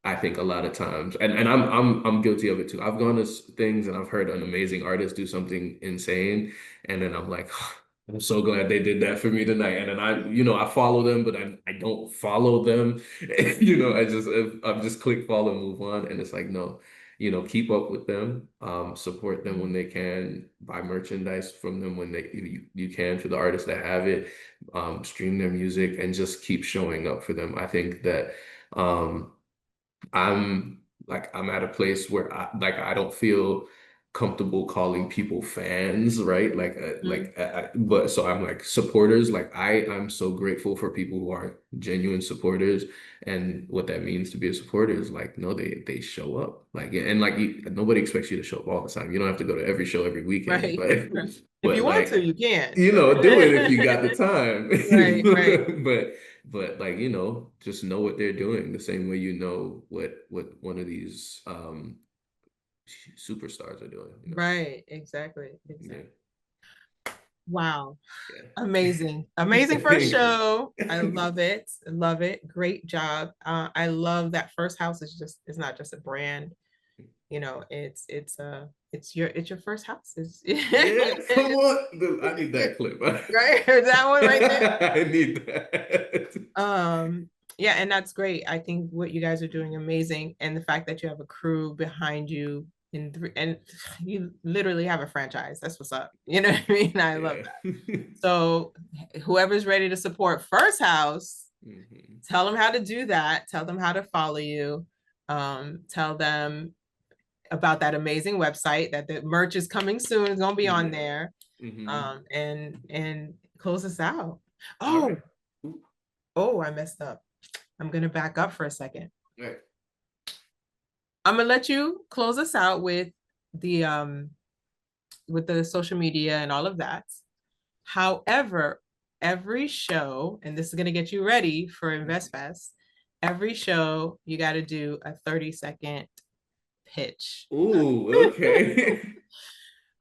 I think a lot of times, and I'm guilty of it too. I've gone to things and I've heard an amazing artist do something insane, and then I'm like, I'm so glad they did that for me tonight. And then I follow them, but I don't follow them. I just click follow and move on. And it's like, no, keep up with them, support them when Mhm. they can, buy merchandise from them when you can for the artists that have it, stream their music, and just keep showing up for them. I think that. Um, I'm at a place where I don't feel comfortable calling people fans, right? Mhm. But so I'm like supporters. Like I'm so grateful for people who are genuine supporters, and what that means to be a supporter is like no, they show up, like, and like nobody expects you to show up all the time. You don't have to go to every show every weekend, Right. but Right. If you but want to, like you can. do it if you got the time. Right, right, But like, just know what they're doing the same way you know what one of these superstars are doing. right. Exactly. Yeah. Exactly. Wow. Yeah. Amazing. Amazing first Thank you. show. I love it. Love it. Great job. I love that First House is just, it's not just a brand, it's your first house. It's Yeah, come on. Dude, I need that clip. right. That one right there. I need that. Um, yeah, and that's great. I think what you guys are doing amazing, and the fact that you have a crew behind you and you literally have a franchise. That's what's up. You know what I mean? I love Yeah. that. So whoever's ready to support First House, hmm tell them how to do that. Tell them how to follow you. Tell them about that amazing website that the merch is coming soon. It's gonna be on Yeah. there. hmm And close us out. All right. Oh, Ooh, oh, I messed up. I'm gonna back up for a second. all right. I'm gonna let you close us out the with the social media and all of that. However, every show, and this is gonna get you ready for InvestFest, every show you got to do a 30-second pitch. Ooh, okay.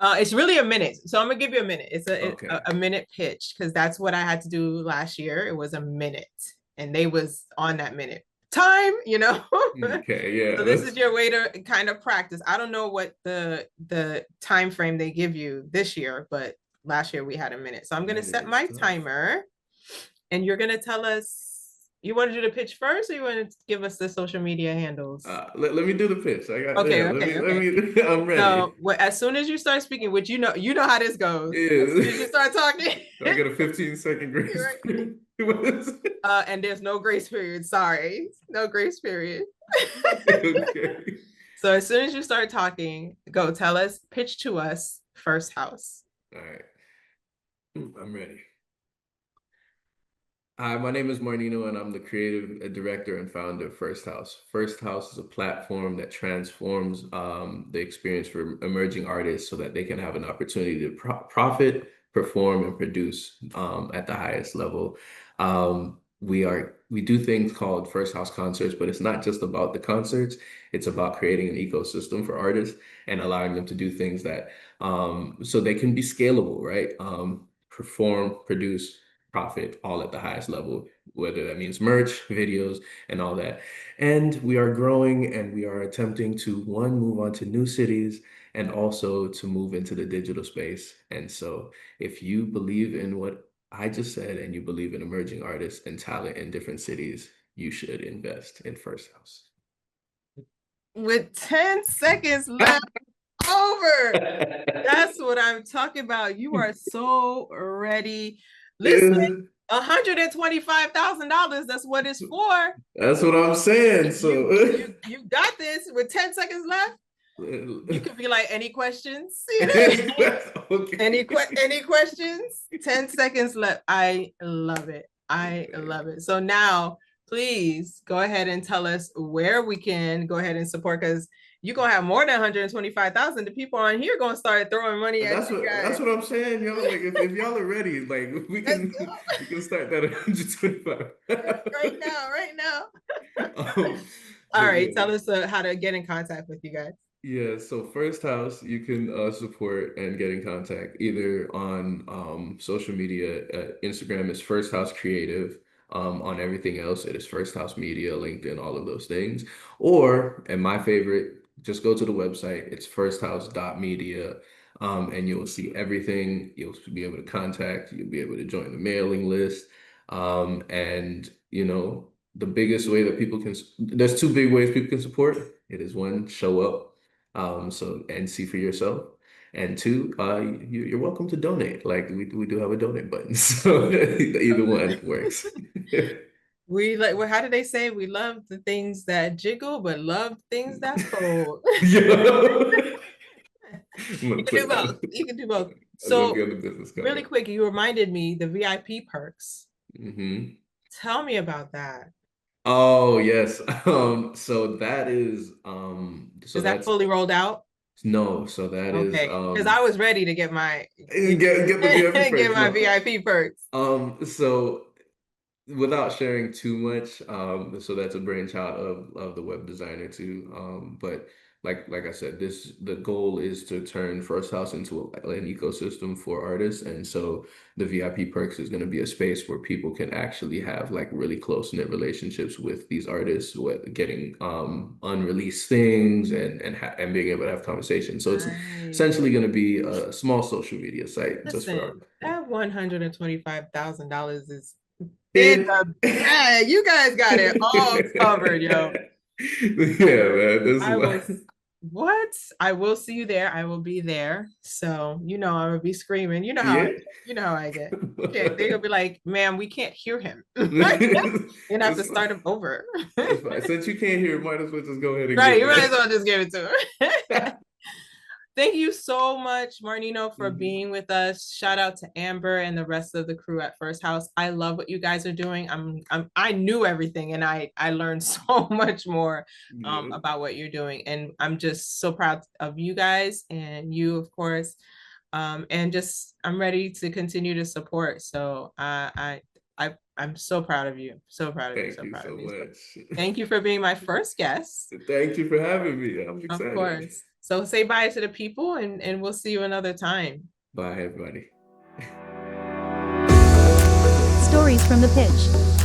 It's really a minute, so I'm gonna give you a minute. It's Okay. a minute pitch because that's what I had to do last year. It was a minute, and they was on that minute time. Okay, yeah. So this is your way to kind of practice. I don't know what the time frame they give you this year, but last year we had a minute. So I'm gonna Minute set is my tough. timer, and you're gonna tell us. You want to do the pitch first, or you want to give us the social media handles? Let me do the pitch. I got Okay, yeah, okay, let okay. me I'm ready. So as soon as you start speaking, which you know how this goes. As soon Yeah. as you start talking, Do I get a 15-second grace right. period? What is it? And there's no grace period. Sorry, no grace period. Okay. So as soon as you start talking, go tell us, pitch to us, First House. All right. I'm ready. Hi, my name is Marnino, and I'm the creative director and founder of First House. First House is a platform that transforms the experience for emerging artists so that they can have an opportunity to profit, perform, and produce at the highest level. we do things called first house concerts, but it's not just about the concerts. It's about creating an ecosystem for artists and allowing them to do things that so they can be scalable, right? Perform, produce, profit, all at the highest level, whether that means merch, videos, and all that. And we are growing and we are attempting to one, move on to new cities and also to move into the digital space. And so if you believe in what I just said, and you believe in emerging artists and talent in different cities, you should invest in First House. With 10 seconds left over. That's what I'm talking about. You are so ready. Listen, $125,000. That's what it's for. That's what I'm saying. So you got this with 10 seconds left. You could be like, any questions? Okay. Any questions? 10 seconds left. I love it. I love it. So now, please go ahead and tell us where we can go ahead and support, because you're gonna have more than 125,000. The people on here gonna start throwing money at you guys. That's what I'm saying, y'all. Like if y'all are ready, like we can start that at 125. Right now. All right, tell us how to get in contact with you guys. Yeah, so First House, you can support and get in contact either on social media. Instagram is First House Creative. On everything else, it is First House Media, LinkedIn, all of those things. Or, and my favorite, just go to the website. It's firsthouse.media, and you'll see everything. You'll be able to contact. You'll be able to join the mailing list. And the biggest way that people can, there's two big ways people can support. It is one, show up. So and see for yourself. And two, you're welcome to donate. Like we do have a donate button, so either one works. We like, well, how do they say? We love the things that jiggle, but love things that fold. You can do both. You can do both. So really quick, you reminded me the VIP perks. Tell me about that. Oh yes. So that is so is that fully rolled out? No, so that is because I was ready to get my get the VIP perks. Get my VIP perks. So without sharing too much, so that's a brainchild of the web designer too. But like I said, the goal is to turn First House into an ecosystem for artists, and so the VIP perks is going to be a space where people can actually have like really close-knit relationships with these artists, with getting unreleased things and being able to have conversations. So it's essentially going to be a small social media site. Just for art. That $125,000 is in the bag. You guys got it all covered, yo. Yeah, man. What? I will see you there. I will be there. So I'm gonna be screaming. You know how I get. They're gonna be like, "Ma'am, we can't hear him." You're gonna have to start him over. That's fine. Since you can't hear, might as well just go ahead and you might as well just give it to her. Thank you so much, Marnino, for being with us. Shout out to Amber and the rest of the crew at First House. I love what you guys are doing. I knew everything, and I learned so much more about what you're doing, and I'm just so proud of you guys and you, of course. And just I'm ready to continue to support. So I'm so proud of you. So proud of you. So proud of you. Much. Thank you for being my first guest. Thank you for having me. I'm excited. Of course. So say bye to the people, and we'll see you another time. Bye, everybody. Stories from the pitch.